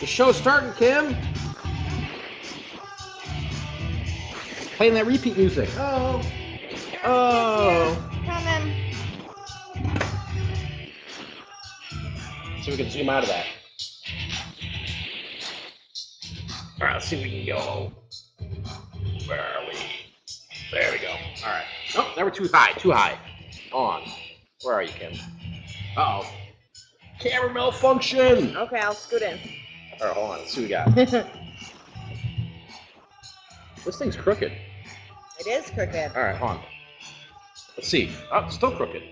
The show's starting, Kim. Playing that repeat music. Oh. Oh. Coming. So we can zoom out of that. All right, let's see if we can go. Where are we? There we go. All right. Oh, now we're too high. Too high. On. Where are you, Kim? Uh-oh. Camera malfunction. Okay, I'll scoot in. All right, hold on. Let's see what we got. This thing's crooked. It is crooked. All right, hold on. Let's see. Oh, it's still crooked.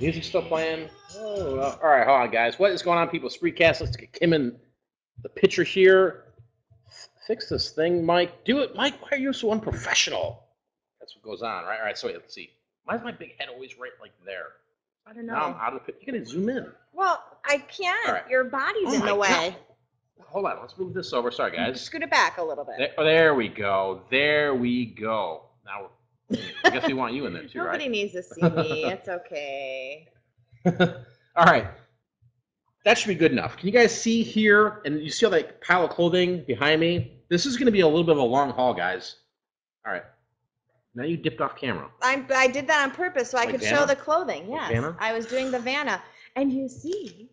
Music still playing. Oh, all right, hold on, guys. What is going on, people? Spreecast. Let's get Kim in the picture here. Fix this thing, Mike. Do it, Mike. Why are you so unprofessional? That's what goes on, right? All right, so wait, let's see. Why is my big head always right like there? I don't know. Now I'm out of the picture. You gotta zoom in. Well, I can't. All right. Your body's Oh in my the way. God. Hold on. Let's move this over. Sorry, guys. Scoot it back a little bit. There we go. There we go. Now, I guess we want you in there too, Nobody right? needs to see me. It's okay. All right. That should be good enough. Can you guys see here? And you see all that pile of clothing behind me? This is going to be a little bit of a long haul, guys. All right. Now you dipped off camera. I did that on purpose so I could show the clothing. Like Yes. Vanna? I was doing the Vanna. And you see.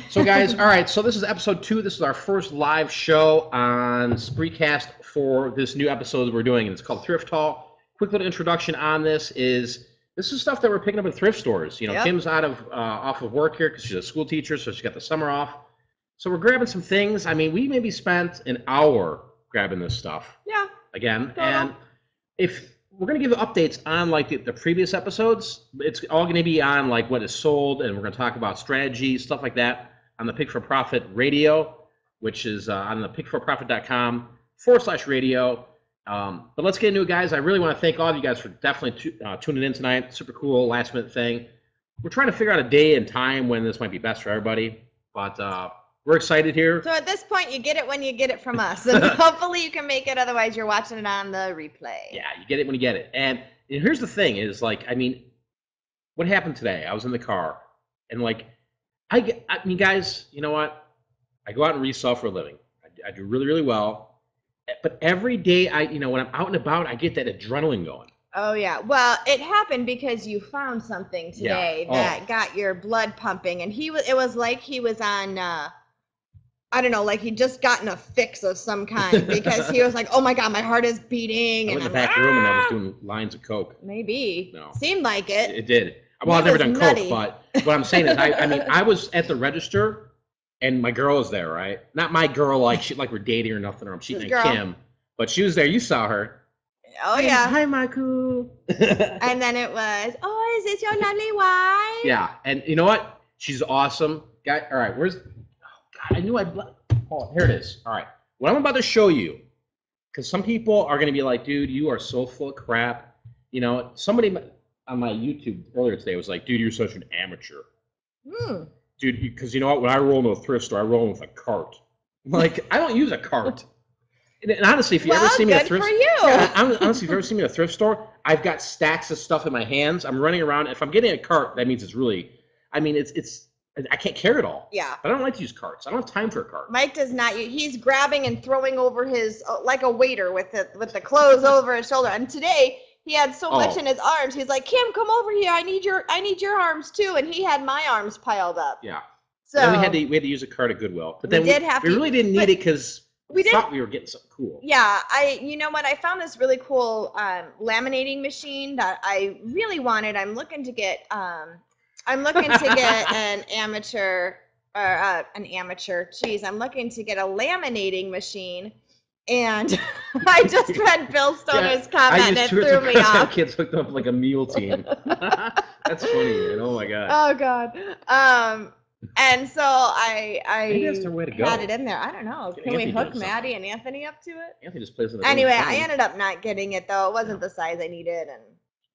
So, guys, all right. So this is episode 2. This is our first live show on Spreecast for this new episode that we're doing. And it's called Thrift Haul. Quick little introduction on this is stuff that we're picking up at thrift stores. You know, Yep. Kim's off of work here because she's a school teacher, so she got the summer off. So we're grabbing some things. I mean, we maybe spent an hour grabbing this stuff. Yeah. Again. Total. And if we're going to give updates on like the previous episodes, it's all going to be on like what is sold, and we're going to talk about strategy, stuff like that on the Pick for Profit radio, which is on the pickforprofit.com/radio. But let's get into it, guys. I really want to thank all of you guys for definitely tuning in tonight. Super cool last minute thing. We're trying to figure out a day and time when this might be best for everybody, but we're excited here. So at this point, you get it when you get it from us. And hopefully you can make it. Otherwise, you're watching it on the replay. Yeah, you get it when you get it. And here's the thing is, like, I mean, what happened today? I was in the car, and, like, I mean, guys, you know what? I go out and resell for a living. I do really, really well. But every day, when I'm out and about, I get that adrenaline going. Oh, yeah. Well, it happened because you found something today that got your blood pumping. And it was like he was on... I don't know, like he'd just gotten a fix of some kind because he was like, oh my God, my heart is beating. I And went in the back room and I was doing lines of Coke. Maybe. No. Seemed like it. It did. Well, I've never done nutty. Coke, but what I'm saying is, I was at the register and my girl was there, right? Not my girl, like we're dating or nothing, or I'm cheating on Kim, but she was there. You saw her. Oh, yeah. Hi, Michael. And then it was, oh, is this your lovely wife? Yeah, and you know what? She's awesome. All right, where's... I knew oh, here it is. All right. What I'm about to show you, because some people are going to be like, dude, you are so full of crap. You know, somebody on my YouTube earlier today was like, dude, you're such an amateur. Dude, because you know what? When I roll into a thrift store, I roll in with a cart. Like, I don't use a cart. And honestly, if you ever see me at a thrift store, honestly, if you ever see me at a thrift store, I've got stacks of stuff in my hands. I'm running around. If I'm getting a cart, that means it's really, I mean, it's I can't carry it all. Yeah. But I don't like to use carts. I don't have time for a cart. Mike does not. He's grabbing and throwing over his, like a waiter with the clothes over his shoulder. And today he had so much in his arms. He's like, Kim, come over here. I need your arms too. And he had my arms piled up. Yeah. So then we had to use a cart at Goodwill. But then we really didn't need it because we thought we were getting something cool. Yeah. You know what? I found this really cool laminating machine that I really wanted. I'm looking to get an amateur. Geez, I'm looking to get a laminating machine, and I just read Bill Stoner's comment and it threw me off. Kids hooked up like a mule team. That's funny, man. Oh my god. Oh god. And so I that's their way to go. had it in there. I don't know. Can we hook Maddie and Anthony up to it? Anthony just plays in the Anyway, I ended up not getting it though. It wasn't the size I needed. And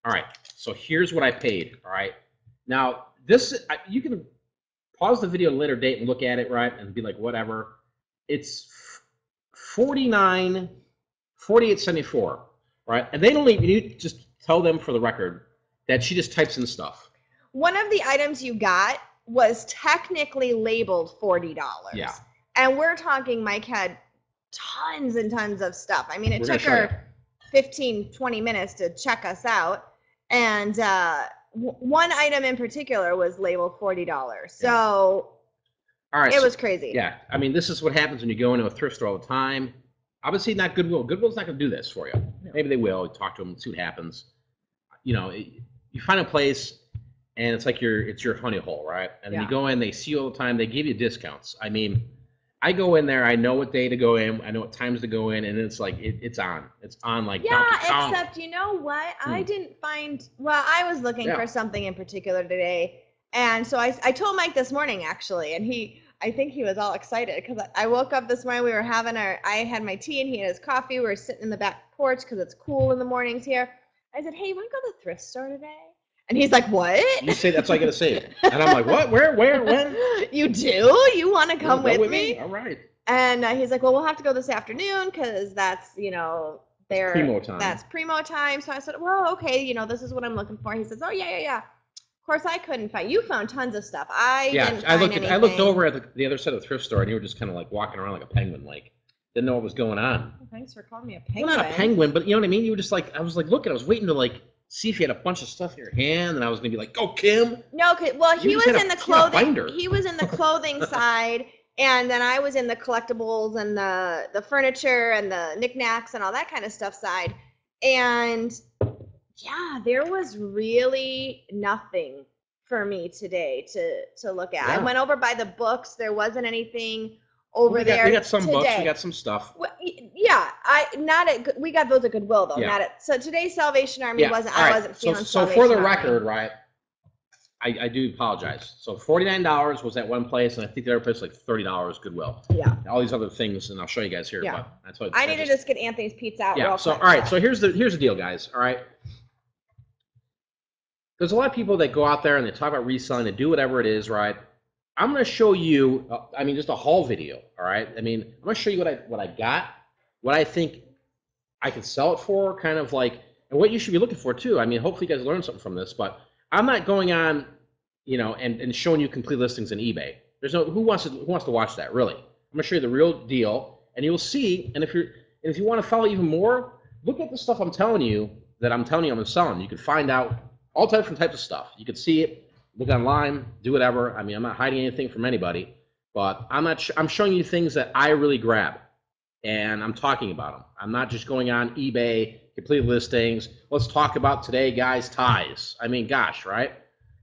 all right. So here's what I paid. All right. Now this you can pause the video at a later date and look at it, right, and be like, whatever. It's $48.74, right? And they don't even, you just tell them for the record that she just types in stuff. One of the items you got was technically labeled $40. Yeah. And we're talking Mike had tons and tons of stuff. I mean, it We're took her 15, 20 minutes to check us out. And one item in particular was labeled $40. So all right, it was crazy. Yeah. I mean, this is what happens when you go into a thrift store all the time. Obviously not Goodwill. Goodwill's not going to do this for you. No. Maybe they will. Talk to them, see what happens. You know, you find a place and it's like it's your honey hole, right? And then you go in, they see you all the time. They give you discounts. I mean, I go in there, I know what day to go in, I know what times to go in, and it's like it's on like except you know what? I didn't find. Well, I was looking for something in particular today, and so I told Mike this morning actually, and I think he was all excited because I woke up this morning. We were having I had my tea and he had his coffee. We were sitting in the back porch because it's cool in the mornings here. I said, "Hey, you want to go to the thrift store today?" And he's like, "What?" You say that's all I gotta say. And I'm like, "What? Where? When?" You do? You want to come with me? All right. And he's like, "Well, we'll have to go this afternoon because that's their primo time. That's primo time." So I said, "Well, okay, this is what I'm looking for." He says, "Oh yeah. Of course, I couldn't find. You found tons of stuff. I looked over at the other side of the thrift store, and you were just kind of like walking around like a penguin, like didn't know what was going on. Well, thanks for calling me a penguin. Well, not a penguin, but you know what I mean. You were just like, I was like looking. I was waiting to like see if you had a bunch of stuff in your hand, and I was gonna be like, "Go, Kim." No, well, he was in the clothing. He was in the clothing side, and then I was in the collectibles and the furniture and the knickknacks and all that kind of stuff side. And yeah, there was really nothing for me today to look at. I went over by the books. There wasn't anything over there. We got some today. books. We got some stuff. Well, yeah, we got those at Goodwill though. Not at. So today's Salvation Army wasn't. Right. I wasn't feeling. So for the record, right? I do apologize. So $49 was at one place, and I think the other place was like $30 Goodwill. Yeah. All these other things, and I'll show you guys here. Yeah. But that's what I need to just get Anthony's pizza out. Yeah. So all right. So here's the deal, guys. All right. There's a lot of people that go out there and they talk about reselling, they do whatever it is, right? I'm going to show you, just a haul video, all right? I'm going to show you what I got, what I think I can sell it for, kind of like, and what you should be looking for too. I mean, hopefully you guys learned something from this, but I'm not going on, and showing you complete listings on eBay. There's no, who wants to watch that, really? I'm going to show you the real deal, and you'll see, and if you want to follow even more, look at the stuff I'm telling you I'm selling. You can find out all different types of stuff. You can see it, look online, do whatever. I mean, I'm not hiding anything from anybody, but I'm showing you things that I really grab, and I'm talking about them. I'm not just going on eBay, complete listings. Let's talk about today, guys, ties. I mean, gosh, right?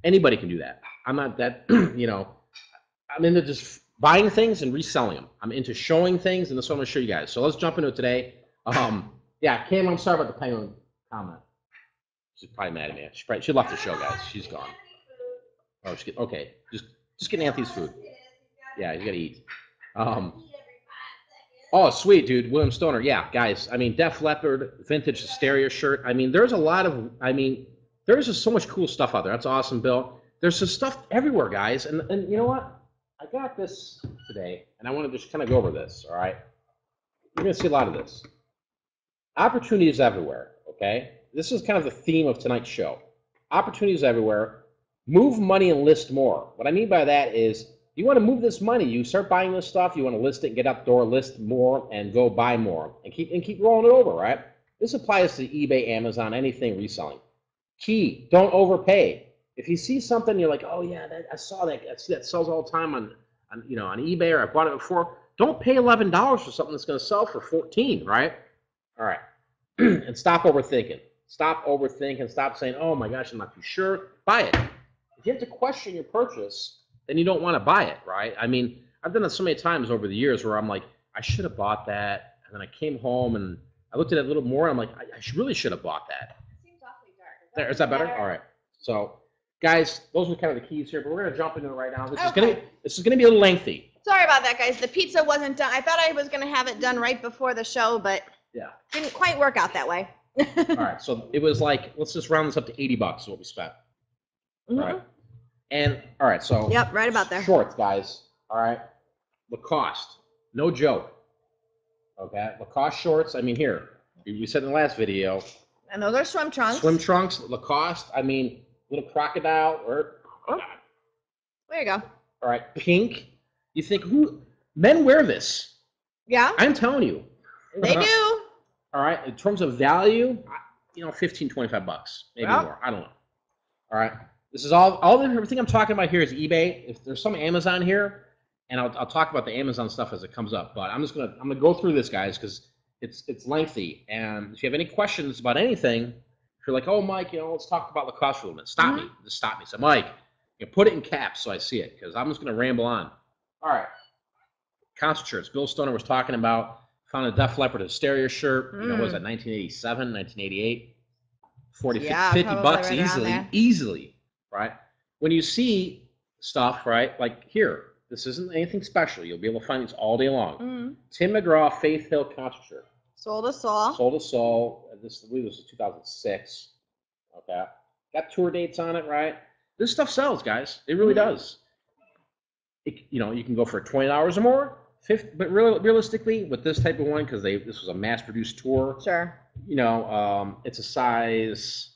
Anybody can do that. I'm not that, I'm into just buying things and reselling them. I'm into showing things, and that's what I'm going to show you guys. So let's jump into it today. Yeah, Kim, I'm sorry about the penguin comment. She's probably mad at me. She left the show, guys. She's gone. Oh, okay. Just get Anthony's food. Yeah, he's got to eat. Oh, sweet, dude. William Stoner. Yeah, guys. I mean, Def Leppard, vintage Hysteria shirt. I mean, there's just so much cool stuff out there. That's awesome, Bill. There's some stuff everywhere, guys. And you know what? I got this today, and I want to just kind of go over this, all right? You're going to see a lot of this. Opportunities everywhere, okay? This is kind of the theme of tonight's show. Opportunities everywhere. Move money and list more. What I mean by that is you want to move this money. You start buying this stuff. You want to list it, get up the door, list more, and go buy more, and keep rolling it over, right? This applies to eBay, Amazon, anything reselling. Key: don't overpay. If you see something, you're like, oh yeah, I saw that. I see that sells all the time on eBay, or I bought it before. Don't pay $11 for something that's going to sell for $14, right? All right, and stop overthinking. Stop overthinking. Stop saying, oh my gosh, I'm not too sure. Buy it. If you have to question your purchase, then you don't want to buy it, right? I mean, I've done it so many times over the years where I'm like, I should have bought that. And then I came home and I looked at it a little more. And I'm like, I really should have bought that. It seems awfully dark. Is that better? All right. So, guys, those are kind of the keys here. But we're going to jump into it right now. This is gonna be a little lengthy. Sorry about that, guys. The pizza wasn't done. I thought I was going to have it done right before the show, but didn't quite work out that way. All right, so it was like, let's just round this up to $80 is what we spent. Mm-hmm. All right. And all right, so yep, right about there. Shorts, guys. All right. Lacoste. No joke. Okay. Lacoste shorts. I mean, here. You said in the last video. And those are swim trunks. Swim trunks, Lacoste. I mean, little crocodile or we There you go. All right, pink. You think men wear this? Yeah. I'm telling you. They do. All right, in terms of value, $15, $25, maybe more. I don't know. All right, this is everything I'm talking about here is eBay. If there's some Amazon here, and I'll talk about the Amazon stuff as it comes up. But I'm gonna go through this, guys, because it's lengthy. And if you have any questions about anything, if you're like, oh, Mike, let's talk about lacrosse for a minute. Stop me. Just stop me. So, Mike, put it in caps so I see it, because I'm just gonna ramble on. All right, concert shirts. Bill Stoner was talking about. Found a Def Leppard Hysteria shirt. What was that? 1987, 1988. 40, yeah, $50 right easily, right? When you see stuff, right, like here, this isn't anything special. You'll be able to find these all day long. Tim McGraw, Faith Hill concert shirt. Soul to Soul. Soul to Soul. I believe this was 2006. Okay. Got tour dates on it, right? This stuff sells, guys. It really does. You can go for $20 or more. But realistically, with this type of one, because this was a mass-produced tour. Sure. It's a size.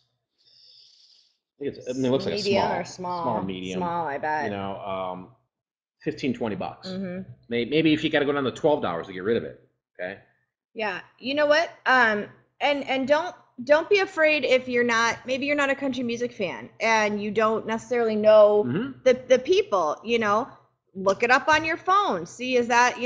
It looks like medium a or small. Small, medium. Small, I bet. $15, $20. Maybe if you got to go down to $12 to get rid of it. Okay. Yeah. You know what? And don't be afraid if maybe you're not a country music fan and you don't necessarily know the people. Look it up on your phone. See, is that,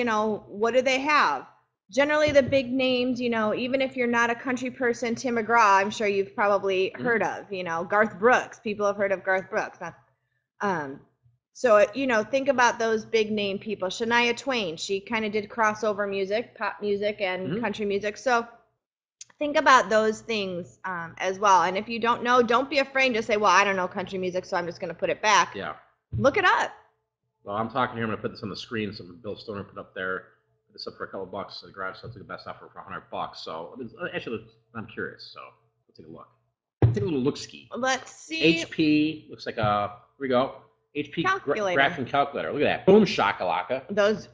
what do they have? Generally the big names, even if you're not a country person, Tim McGraw, I'm sure you've probably heard of, Garth Brooks. People have heard of Garth Brooks. So, think about those big name people. Shania Twain, she kind of did crossover music, pop music and country music. So think about those things as well. And if you don't know, don't be afraid to say, well, I don't know country music, so I'm just going to put it back. Yeah. Look it up. Well, I'm talking here. I'm going to put this on the screen. Something Bill Stoner put up there. Put this up for a couple bucks. The garage sales took the best offer for $100. So actually, I'm curious. So let's take a look. Take a little look ski. Let's see. HP looks like here we go. HP calculator. Graphing calculator. Look at that. Boom shakalaka. Those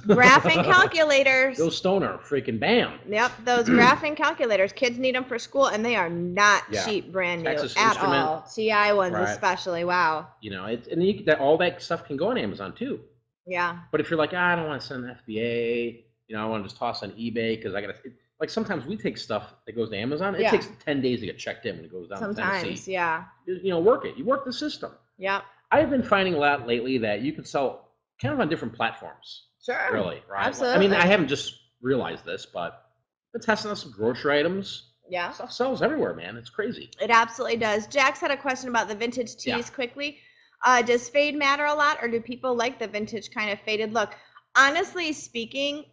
graphing calculators. Bill Stoner, freaking bam. Yep, those graphing calculators. Kids need them for school, and they are not cheap, brand new Texas at Instrument. all. TI ones especially. Wow. All that stuff can go on Amazon too. Yeah. But if you're like, I don't want to send an FBA, I want to just toss on eBay because I got to. Like sometimes we take stuff that goes to Amazon. It takes 10 days to get checked in when it goes down to Tennessee. Sometimes, yeah. Work it. You work the system. Yeah. I've been finding a lot lately that you can sell kind of on different platforms. Sure. Really, right? Absolutely. I haven't just realized this, but I've been testing out some grocery items. Yeah. Stuff sells everywhere, man. It's crazy. It absolutely does. Jax had a question about the vintage tees quickly. Does fade matter a lot, or do people like the vintage kind of faded look? Honestly speaking,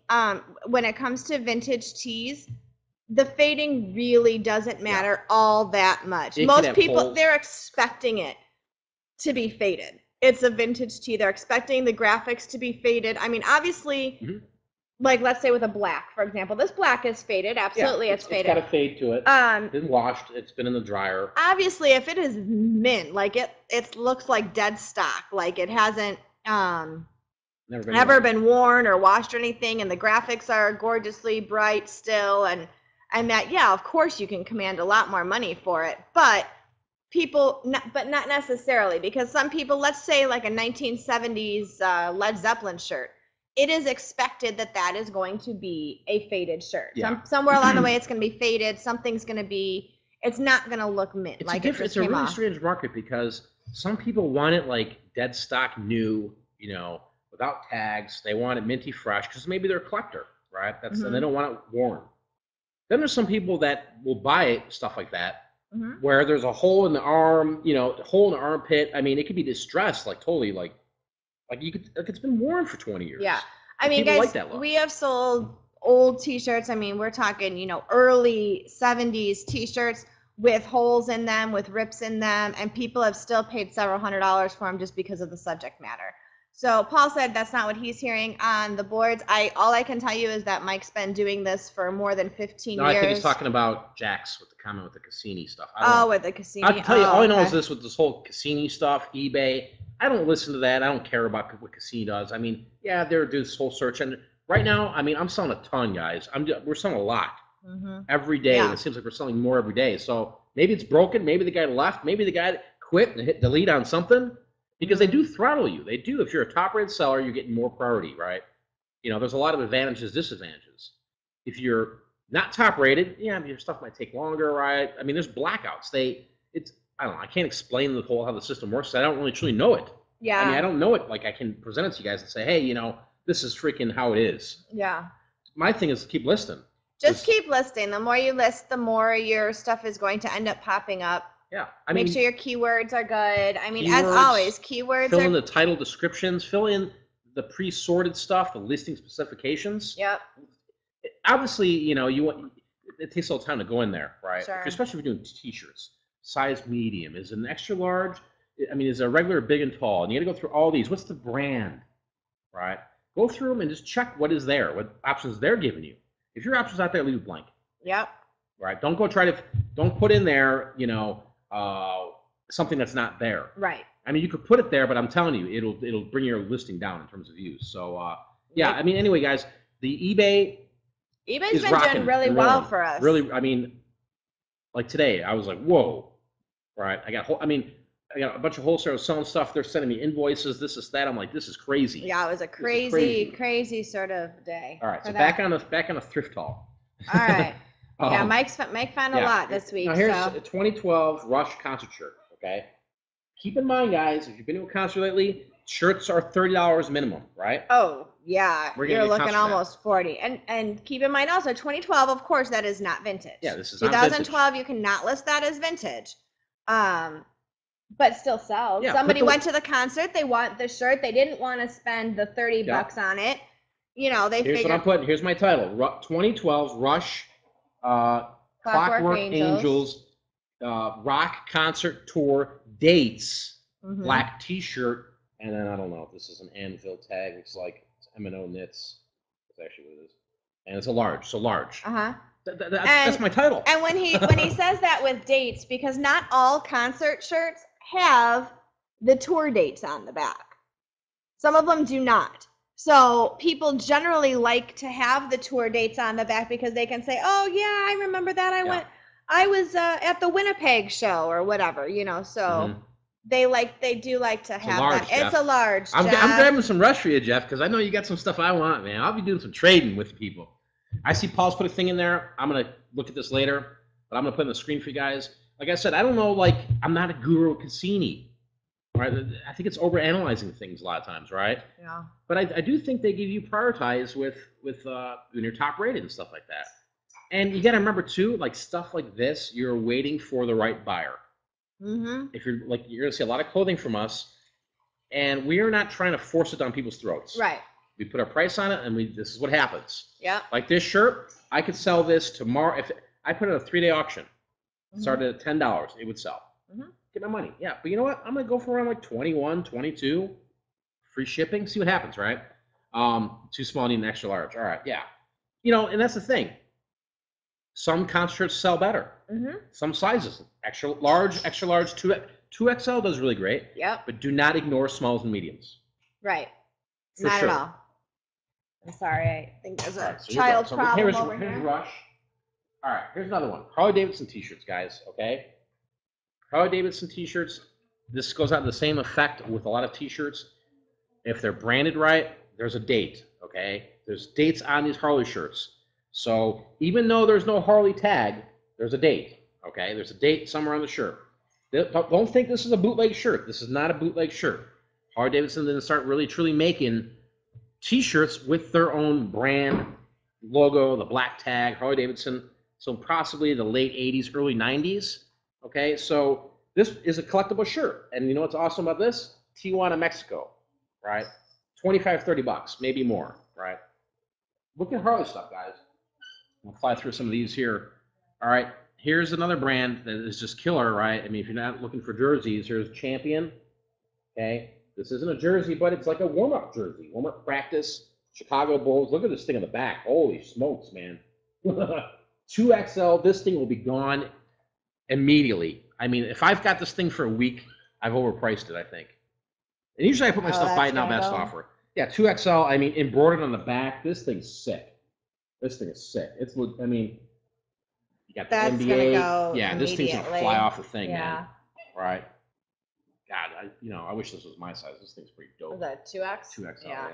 when it comes to vintage tees, the fading really doesn't matter all that much. Most people, they're expecting it to be faded. It's a vintage tee. They're expecting the graphics to be faded. I mean, obviously, like let's say with a black, for example, this black is faded. Absolutely, it's faded. It's got a fade to it. It's been washed. It's been in the dryer. Obviously, if it is mint, like it looks like dead stock, like it hasn't never been worn or washed or anything, and the graphics are gorgeously bright still, and that, of course you can command a lot more money for it, but not necessarily, because some people, let's say like a 1970s Led Zeppelin shirt, it is expected that is going to be a faded shirt. Somewhere along the way it's going to be faded. Something's going to be, it's not going to look mint. It's a really strange market because some people want it like dead stock new, without tags. They want it minty fresh because maybe they're a collector, right? And they don't want it worn. Then there's some people that will buy stuff like that, where there's a hole in the arm, a hole in the armpit. I mean, it could be distressed, like totally, like it's been worn for 20 years. Yeah, I mean, guys, we have sold old T-shirts. I mean, we're talking, early 70s T-shirts with holes in them, with rips in them, and people have still paid several $100s for them just because of the subject matter. So Paul said that's not what he's hearing on the boards. All I can tell you is that Mike's been doing this for more than 15 years. I think he's talking about Jax with the comment with the Cassini stuff. With the Cassini. I can tell you, all I know is this with this whole Cassini stuff, eBay. I don't listen to that. I don't care about what Cassini does. I mean, they're doing this whole search, and right now, I mean, I'm selling a ton, guys. We're selling a lot every day. And it seems like we're selling more every day. So maybe it's broken. Maybe the guy left. Maybe the guy quit and hit delete on something. because they do throttle you. They do. If you're a top-rated seller, you're getting more priority, right? You know, there's a lot of advantages, disadvantages. If you're not top-rated, yeah, your stuff might take longer, right? I mean, there's blackouts. I don't know. I can't explain the whole how the system works. I don't really truly know it. Yeah. I mean, I don't know it. Like, I can present it to you guys and say, hey, you know, this is freaking how it is. Yeah. My thing is to keep listing. Just keep listing. The more you list, the more your stuff is going to end up popping up. Yeah. Make sure your keywords are good. I mean, as keywords, always, keywords fill in the title descriptions, fill in the pre-sorted stuff, the listing specifications. Yep. Obviously, you know, it takes a little time to go in there, right? Sure. Especially if you're doing t-shirts. Size medium. Is it an extra large? I mean, is it a regular big and tall? And you got to go through all these. What's the brand, right? Go through them and just check what is there, what options they're giving you. If your option's out there, leave it blank. Yep. Right? Don't put in there, you know, something that's not there. Right. I mean, you could put it there, but I'm telling you, it'll bring your listing down in terms of views. So, yeah, I mean, anyway, guys, the eBay's been doing really well for us. Really, I mean, like today, I was like, whoa, right? I got a bunch of wholesalers selling stuff. They're sending me invoices, this, that. I'm like, this is crazy. Yeah, it was a crazy sort of day. All right, so back on the thrift haul. All right. Yeah, Mike found a lot this week. Now here's a 2012 Rush concert shirt. Okay. Keep in mind, guys, if you've been to a concert lately, shirts are $30 minimum, right? Oh yeah, you're looking almost 40. And keep in mind also, 2012, of course, that is not vintage. Yeah, this is 2012. Not vintage. You cannot list that as vintage. But still sells. Yeah, Somebody went to the concert. They want the shirt. They didn't want to spend the $30 on it. You know, they Here's what I'm putting. Here's my title: 2012 Rush Clockwork Angels rock concert tour dates. Mm-hmm. Black T-shirt, and then I don't know if this is an Anvil tag. It's like M&O knits. That's actually what it is, and it's a large. So large. That's my title. And when he says that with dates, because not all concert shirts have the tour dates on the back. Some of them do not. So people generally like to have the tour dates on the back because they can say, "Oh yeah, I remember that. I was at the Winnipeg show or whatever." You know, so they do like to have that. It's a large. I'm grabbing some Rush for you, Jeff, because I know you got some stuff I want, man. I'll be doing some trading with people. I see Paul's put a thing in there. I'm gonna look at this later, but I'm gonna put it on the screen for you guys. Like I said, I don't know. Like, I'm not a guru at Cassini, right? I think it's overanalyzing things a lot of times, right? Yeah. But I do think they give you prioritize with when you're top rated and stuff like that. And you got to remember too, like stuff like this, you're waiting for the right buyer. Mm-hmm. If you're gonna see a lot of clothing from us, and we are not trying to force it down people's throats. Right. We put our price on it, and this is what happens. Yeah. Like this shirt, I could sell this tomorrow if I put it in a 3-day auction. Started at $10, it would sell. Get my money. Yeah, but you know what? I'm gonna go for around like 21, 22, free shipping. See what happens, right? Too small, need an extra large. All right, yeah. You know, and that's the thing. Some concert shirts sell better. Some sizes, extra large, 2XL does really great. Yep. But do not ignore smalls and mediums. Right. For not sure. at all. I'm sorry. I think there's a child problem over here. Here's Rush. All right, here's another one. Harley Davidson t-shirts, guys, okay? Harley Davidson t-shirts, this goes out the same effect with a lot of t-shirts. If they're branded right, there's a date, okay? There's dates on these Harley shirts. So even though there's no Harley tag, there's a date, okay? There's a date somewhere on the shirt. Don't think this is a bootleg shirt. This is not a bootleg shirt. Harley Davidson didn't start really truly making t-shirts with their own brand logo, the black tag, Harley Davidson. So possibly the late 80s, early 90s. Okay, so this is a collectible shirt. And you know what's awesome about this? Tijuana, Mexico, right? 25, 30 bucks, maybe more, right? Look at Harley stuff, guys. I'll fly through some of these here. All right, here's another brand that is just killer, right? I mean, if you're not looking for jerseys, here's Champion. Okay, this isn't a jersey, but it's like a warm-up jersey. Warm-up practice, Chicago Bulls. Look at this thing on the back. Holy smokes, man. 2XL, this thing will be gone immediately. I mean, if I've got this thing for a week, I've overpriced it, I think. And usually I put my stuff buy now best offer. Yeah, 2XL, I mean, embroidered on the back. This thing's sick. This thing is sick. It's, I mean, you got the NBA. Go yeah, this thing's going to fly off the thing, man. Right. God, I wish this was my size. This thing's pretty dope. Was that 2X? 2XL, Yeah.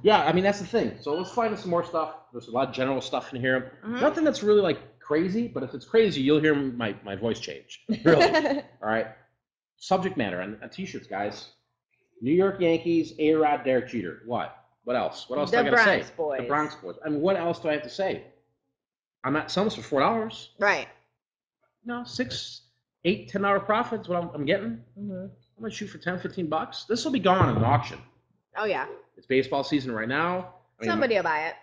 Yeah, I mean, that's the thing. So let's find some more stuff. There's a lot of general stuff in here. Mhm. Nothing that's really like crazy, but if it's crazy, you'll hear my voice change. Really. All right. Subject matter on t-shirts, guys. New York Yankees, A-Rod, Derek Jeter. What? What else? What else do I gotta say? Bronx Boys. The Bronx Boys. I mean, what else do I have to say? I'm not selling this for $4. Right. No, $6, $8, $10 profits. What I'm getting. Mhm. I'm gonna shoot for $10, $15. This will be gone in an auction. Oh yeah. It's baseball season right now. I mean, Somebody will buy it.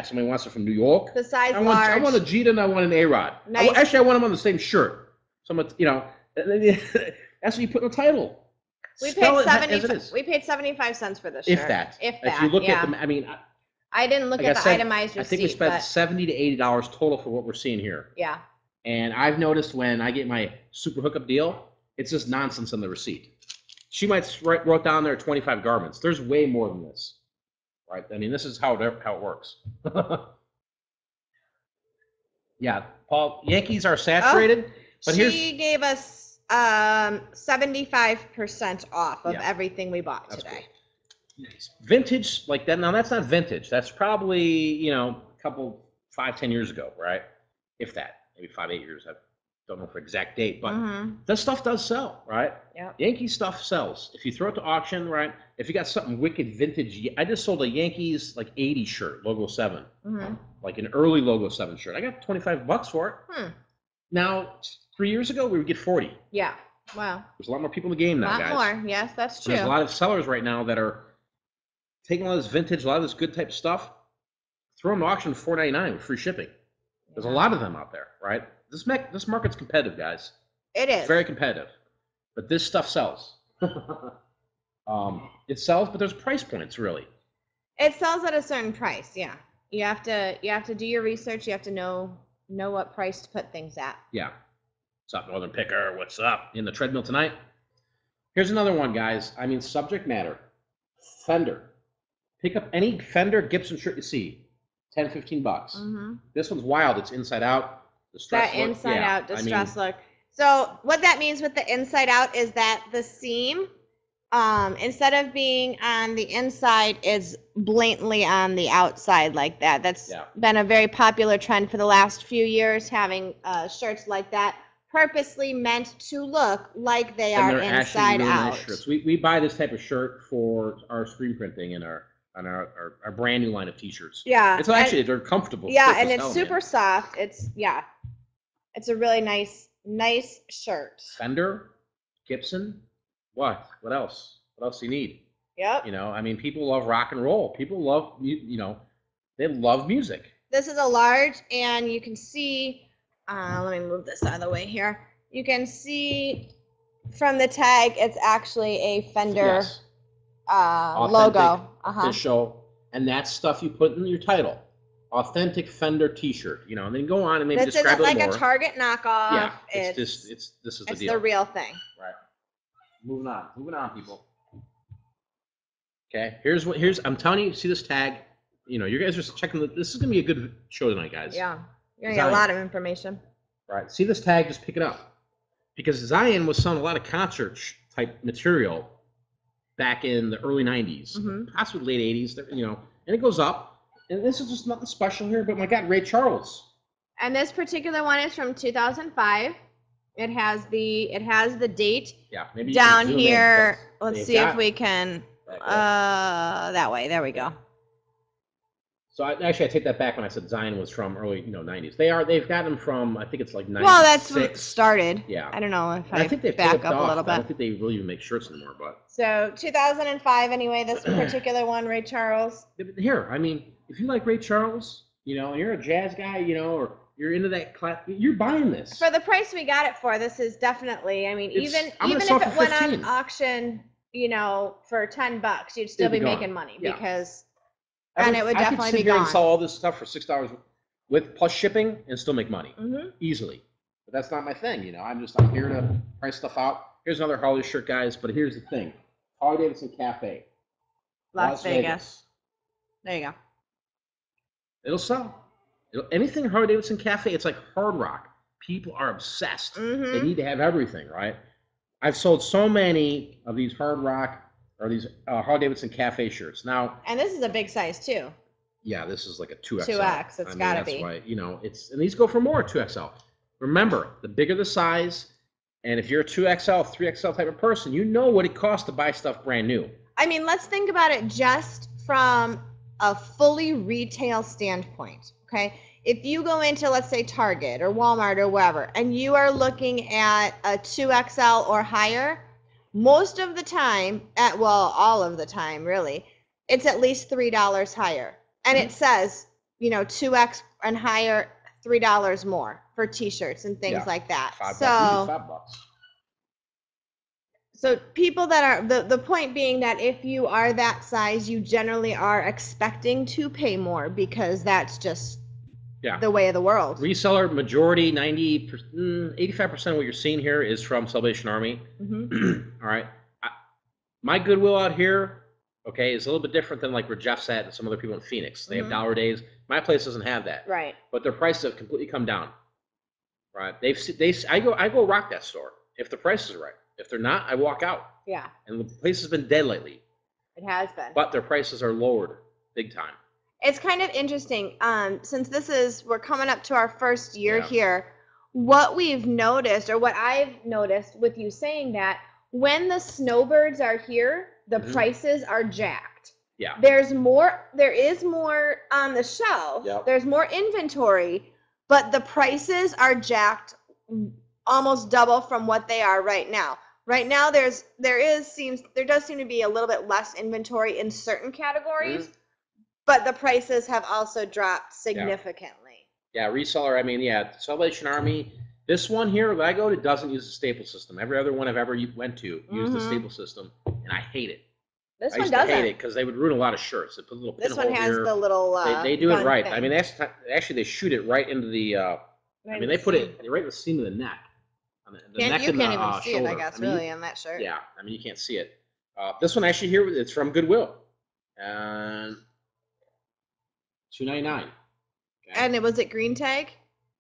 somebody wants it from New York. The size I large. want a Jeter and I want an A-Rod. Nice. Actually, I want them on the same shirt. So I'm, that's what you put in the title. We Spell paid it as it is. We paid 75 cents for this shirt. If that. If that. If you look yeah. at them, I mean, I didn't look like at I the said, itemized receipt. I think we spent $70 to $80 total for what we're seeing here. Yeah. And I've noticed when I get my super hookup deal, it's just nonsense on the receipt. She might wrote down there 25 garments. There's way more than this, right? I mean, this is how it works. Yeah, Paul. Yankees are saturated, but she gave us 75% off of everything we bought today. Cool. Vintage like that. Now that's not vintage. That's probably a couple 5-10 years ago, right? If that, maybe 5-8 years. I don't know for exact date, but that stuff does sell, right? Yeah. Yankee stuff sells. If you throw it to auction, right? If you got something wicked vintage, I just sold a Yankees like '80s shirt, logo 7, like an early logo 7 shirt. I got $25 for it. Now 3 years ago we would get 40. Yeah. Wow. There's a lot more people in the game now, guys. A lot more. Yes, that's true. There's a lot of sellers right now that are taking a lot of this vintage, a lot of this good type stuff, throw them to auction for $4.99 with free shipping. There's a lot of them out there, right? This market's competitive, guys. It is. It's very competitive. But this stuff sells. It sells, but there's price points, really. It sells at a certain price, yeah. You have to do your research. You have to know what price to put things at. Yeah. What's up, Northern Picker? What's up? In the treadmill tonight? Here's another one, guys. I mean, subject matter. Fender. Pick up any Fender Gibson shirt you see. $10, $15. This one's wild. It's inside out. That inside out distress look. So what that means with the inside out is that the seam, instead of being on the inside, is blatantly on the outside like that. That's been a very popular trend for the last few years, having shirts like that, purposely meant to look like they are inside out. Nice shirts. We buy this type of shirt for our screen printing and our brand new line of t-shirts. Yeah. It's actually, they're comfortable. Yeah, and it's super soft. It's a really nice shirt. Fender, Gibson, what else? What else do you need? Yep. I mean, people love rock and roll. People love, they love music. This is a large, and you can see, let me move this out of the way here. You can see from the tag, it's actually a Fender logo. Official, and that's stuff you put in your title. Authentic Fender T-shirt, and then go on and maybe describe it more. This isn't like a Target knockoff. Yeah, this is the deal. It's the real thing. Right. Moving on, people. Okay, I'm telling you, see this tag. You guys are checking. This is gonna be a good show tonight, guys. Yeah, you're gonna get a lot of information. Right. See this tag? Just pick it up, because Zion was selling a lot of concert type material back in the early '90s, possibly late '80s. And it goes up. And this is just nothing special here, but my God, Ray Charles. And this particular one is from 2005. It has the date. Yeah, maybe down here. Let's see if we can. That way. There we go. So I take that back when I said Zion was from early 90s. They've got them from, I think it's like 96. Well, that's when it started. Yeah. I don't know if I think they back up a little bit. I don't think they really even make shirts anymore, but. So 2005 anyway. This particular one, Ray Charles. Here, I mean. If you like Ray Charles, and you're a jazz guy, or you're into that class, you're buying this. For the price we got it for, this is definitely, I mean, even if it went on auction, for $10, you'd still be making money because, and it would definitely be gone. I could sit here and sell all this stuff for $6 with plus shipping and still make money easily. But that's not my thing, I'm here to price stuff out. Here's another Harley shirt, guys, but here's the thing. Harley Davidson Cafe. Las Vegas. There you go. It'll sell. Anything Harley Davidson Cafe, it's like hard rock. People are obsessed. They Mhm. need to have everything, right? I've sold so many of these Hard Rock or these Harley-Davidson Cafe shirts. Now, And this is a big size too. yeah, this is like a 2XL. 2X, it's gotta that's be. why, you know, and these go for more 2XL. Remember, the bigger the size, and if you're a 2XL, 3XL type of person, you know what it costs to buy stuff brand new. I mean, let's think about it just from a fully retail standpoint, okay? If you go into, let's say, Target or Walmart or wherever, and you are looking at a 2XL or higher, most of the time, all of the time, really, it's at least $3 higher. And it says, 2X and higher, $3 more for t-shirts and things like that. $5. So people that are the point being that if you are that size, you generally are expecting to pay more because that's just the way of the world. Reseller majority 85% of what you're seeing here is from Salvation Army. All right, my Goodwill out here, okay, is a little bit different than like where Jeff's at and some other people in Phoenix. They have dollar days. My place doesn't have that. Right. But their prices have completely come down. Right. I go rock that store if the prices are right. If they're not, I walk out. Yeah. And the place has been dead lately. It has been. But their prices are lowered big time. It's kind of interesting. Since we're coming up to our first year here, what we've noticed, or what I've noticed with you saying that, when the snowbirds are here, the prices are jacked. Yeah. There is more on the shelf. Yep. There's more inventory, but the prices are jacked almost double from what they are right now. Right now there does seem to be a little bit less inventory in certain categories, but the prices have also dropped significantly. Yeah, reseller, I mean, Salvation Army, this one here that I go to doesn't use the staple system. Every other one I've ever went to used the staple system, and I hate it. This I one used doesn't. to hate it because they would ruin a lot of shirts. They put a little pinhole here. This one has the little they do it right. thing. I mean, actually they shoot it right into the they put it right in the seam of the neck. You can't even see it, I guess, really, on that shirt. Yeah, I mean, you can't see it. This one actually here, it's from Goodwill. And $2.99. Okay. And was it green tag?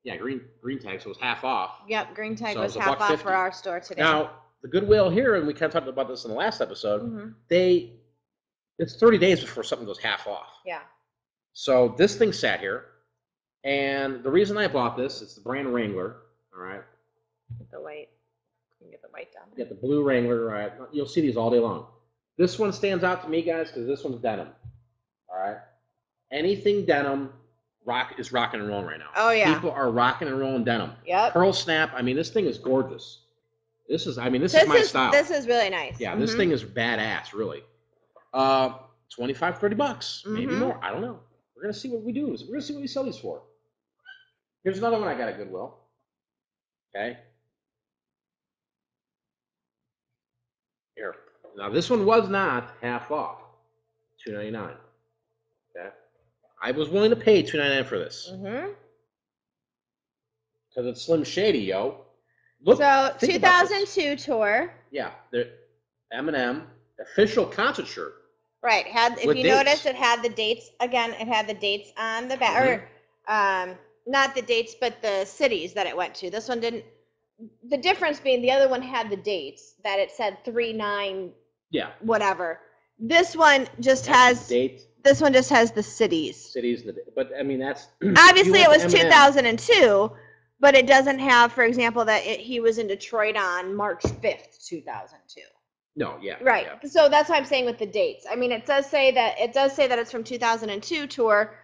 Yeah, green tag, so it was half off. Yep, green tag So was half off for our store today. Now, the Goodwill here, and we kind of talked about this in the last episode, it's 30 days before something goes half off. Yeah. So this thing sat here, and the reason I bought this, it's the brand Wrangler, all right? Get the white. You can get the white down. Get the blue Wrangler, all right? You'll see these all day long. This one stands out to me, guys, because this one's denim, all right? Anything denim is rocking and rolling right now. Oh, yeah. People are rocking and rolling denim. Yep. Pearl snap, I mean, this thing is gorgeous. This is my style. This is really nice. Yeah, this thing is badass, really. $25, $30, maybe more. I don't know. We're gonna see what we do. We're gonna see what we sell these for. Here's another one I got at Goodwill. Okay. Here. Now this one was not half off. $2.99. Okay. I was willing to pay $2.99 for this. Because it's Slim Shady, yo. Look, so 2002 tour. Yeah, the Eminem official concert shirt. Right. If you notice, it had the dates again. It had the dates on the back, or not the dates, but the cities that it went to. This one didn't. The difference being the other one had the dates that it said 3/9. Yeah. Whatever. This one just has date. This one just has the cities. But I mean that's obviously it was 2002. But it doesn't have, for example, that he was in Detroit on March 5th, 2002. No, yeah. Right. Yeah. So that's why I'm saying with the dates. I mean, it does say that it's from 2002 tour,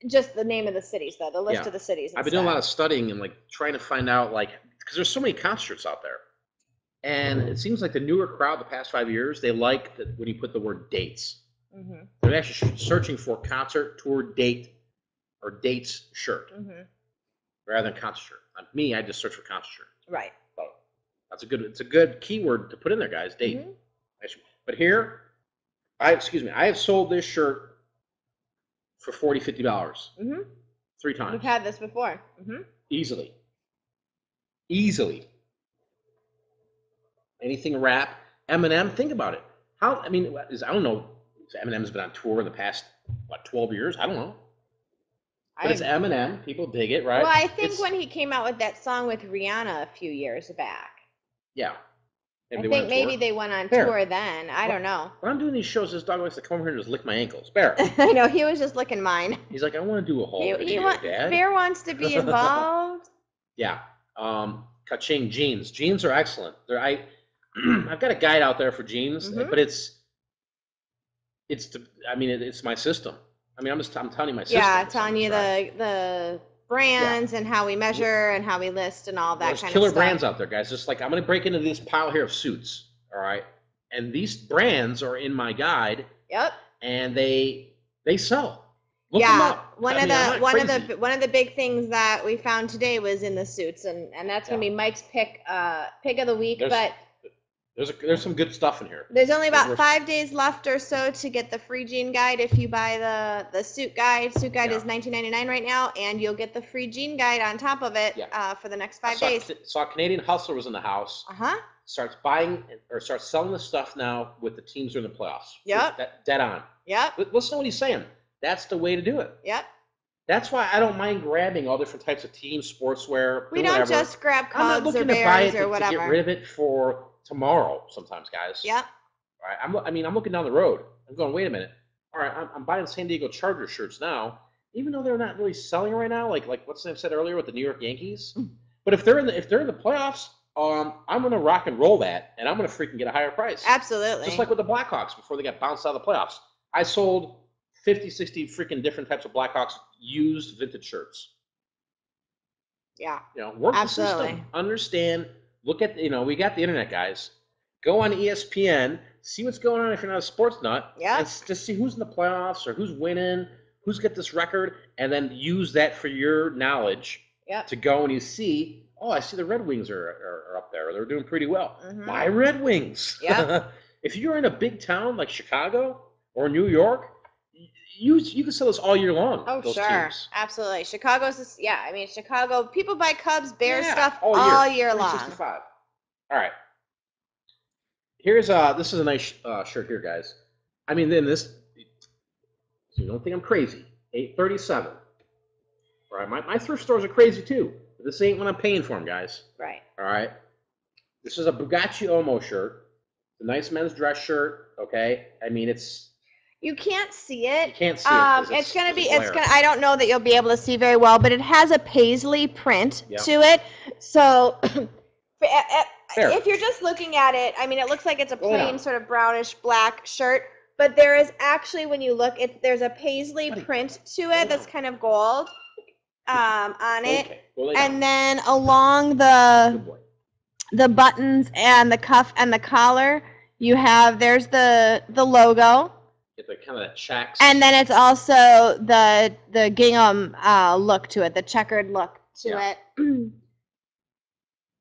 just the name of the cities, though, the list of the cities. I've been doing a lot of studying and like trying to find out, like, because there's so many concerts out there. And it seems like the newer crowd the past 5 years, they like when you put the word dates. They're actually searching for concert, tour, date, or dates shirt. Rather than concert shirt. Me, I just search for concert shirt. Right. So it's a good keyword to put in there, guys. Date. But here, I have sold this shirt for $40, $50. 3 times. We've had this before. Easily. Anything rap. Eminem, think about it. I don't know if Eminem's been on tour in the past 12 years. I don't know. But it's Eminem. People dig it, right? Well, I think when he came out with that song with Rihanna a few years back. Yeah. I think maybe they went on tour then. I don't know. When I'm doing these shows, this dog likes to come over here and just lick my ankles. Bear. I know, he was just licking mine. He's like, I want to do a whole video, Dad. Bear wants to be involved. Yeah. Kaching jeans. Jeans are excellent. I've got a guide out there for jeans, but it's my system. I mean, I'm telling you my system. Yeah, telling you the brands and how we measure and how we list and all that kind of stuff. There's killer brands out there, guys. Just like I'm going to break into this pile here of suits, all right? And these brands are in my guide. Yep. And they sell. Look them up. One of the big things that we found today was in the suits, and that's gonna be Mike's pick of the week. There's some good stuff in here. There's only about 5 days left or so to get the free jean guide if you buy the suit guide. Suit guide is $19.99 right now, and you'll get the free jean guide on top of it for the next 5 days. Saw Canadian Hustler was in the house. Starts selling the stuff now with the teams are in the playoffs. Yep. Dead on. Yep. Listen to what he's saying. That's the way to do it. Yep. That's why I don't mind grabbing all different types of team sportswear. We don't just grab Cubs or Bears or whatever. To get rid of it for tomorrow sometimes, guys. Yep. All right. I'm looking down the road. I'm going, wait a minute. All right, I'm buying San Diego Chargers shirts now, even though they're not really selling right now, like what's the name said earlier with the New York Yankees. But if they're in the playoffs, I'm gonna rock and roll that, and I'm gonna freaking get a higher price. Absolutely. Just like with the Blackhawks before they got bounced out of the playoffs. I sold 50, 60 freaking different types of Blackhawks used vintage shirts. Yeah. Work the system. Understand. Look at, we got the internet, guys. Go on ESPN, see what's going on if you're not a sports nut. Yeah. And just see who's in the playoffs or who's winning, who's got this record, and then use that for your knowledge to go and you see, oh, I see the Red Wings are up there. They're doing pretty well. Buy Red Wings. Yeah. If you're in a big town like Chicago or New York, you can sell this all year long. Oh, those sure. teams. Absolutely. Chicago, people buy Cubs, Bears stuff all year long. 365. All right. This is a nice shirt here, guys. I mean, then this, so you don't think I'm crazy. $8.37. All right, my thrift stores are crazy too. But this ain't what I'm paying for them, guys. Right. All right. This is a Bugatti Omo shirt. It's a nice men's dress shirt. Okay. I mean, you can't see it. You can't see it. It's gonna be. I don't know that you'll be able to see very well, but it has a paisley print to it. So, if you're just looking at it, I mean, it looks like it's a plain sort of brownish black shirt. But there is actually, when you look, there's a paisley print to it that's kind of gold on it, and then along the buttons and the cuff and the collar, there's the logo. Get the kind of checks. And then it's also the gingham look to it, the checkered look to it.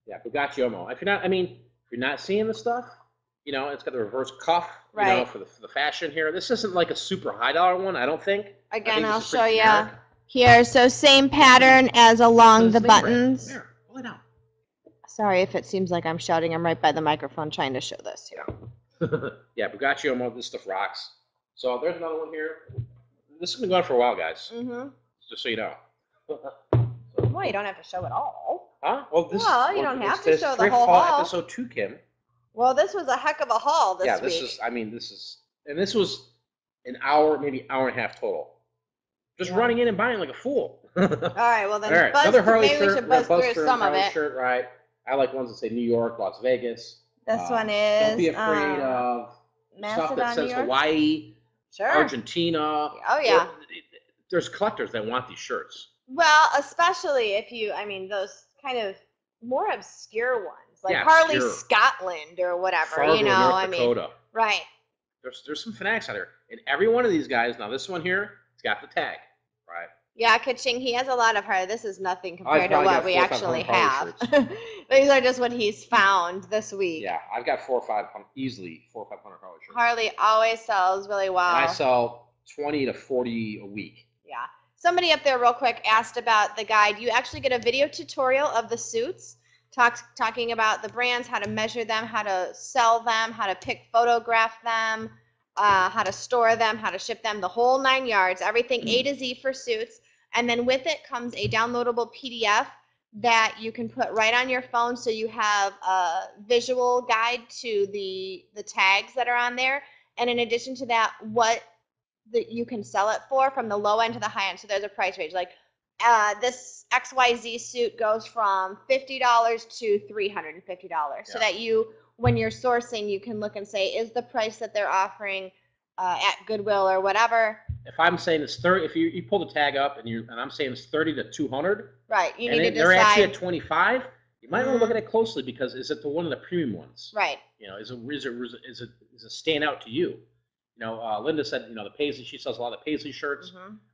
Yeah, Bugatti Omo. If you're not seeing the stuff, it's got the reverse cuff, for the fashion here. This isn't like a super high dollar one, I don't think. Again, I'll show you here. So same pattern as along the buttons. There, pull it out. Sorry if it seems like I'm shouting. I'm right by the microphone trying to show this here. Yeah, Bugatti Omo, this stuff rocks. So there's another one here. This has been going for a while, guys. Just so you know. Well, you don't have to show it all. Huh? You don't have to show the whole haul. Episode 2, Kim. Well, this was a heck of a haul this week. This was an hour, maybe hour and a half total. Just running in and buying like a fool. All right, well then, all right. Another Harley maybe we should buzz through some of it. Shirt, right? I like ones that say New York, Las Vegas. This one is. Don't be afraid of stuff that says Hawaii, Argentina. Oh yeah. There's collectors that want these shirts. Well, especially if those kind of more obscure ones, like Harley Scotland or whatever. Fargo, North Dakota. Right. There's some fanatics out there, and every one of these guys. Now this one here, it's got the tag, right? Yeah, Kaching, he has a lot of Harley. This is nothing compared to what we actually have. These are just what he's found this week. Yeah, I've got 400 or 500 easily 400 or 500 Harley shirts. Harley always sells really well. And I sell 20 to 40 a week. Yeah. Somebody up there real quick asked about the guide. You actually get a video tutorial of the suits, talking about the brands, how to measure them, how to sell them, how to photograph them, how to store them, how to ship them, the whole 9 yards, everything A to Z for suits. And then with it comes a downloadable PDF that you can put right on your phone, so you have a visual guide to the tags that are on there. And in addition to that, what you can sell it for, from the low end to the high end. So there's a price range. Like this XYZ suit goes from $50 to $350. So that you, when you're sourcing, you can look and say, is the price that they're offering at Goodwill or whatever. If I'm saying it's 30, if you pull the tag up and I'm saying it's 30 to 200, right? You need to decide. They're actually at 25. You might want to look at it closely, because is it one of the premium ones? Right. You know, is it stand out to you? You know, Linda said, you know, the Paisley. She sells a lot of Paisley shirts.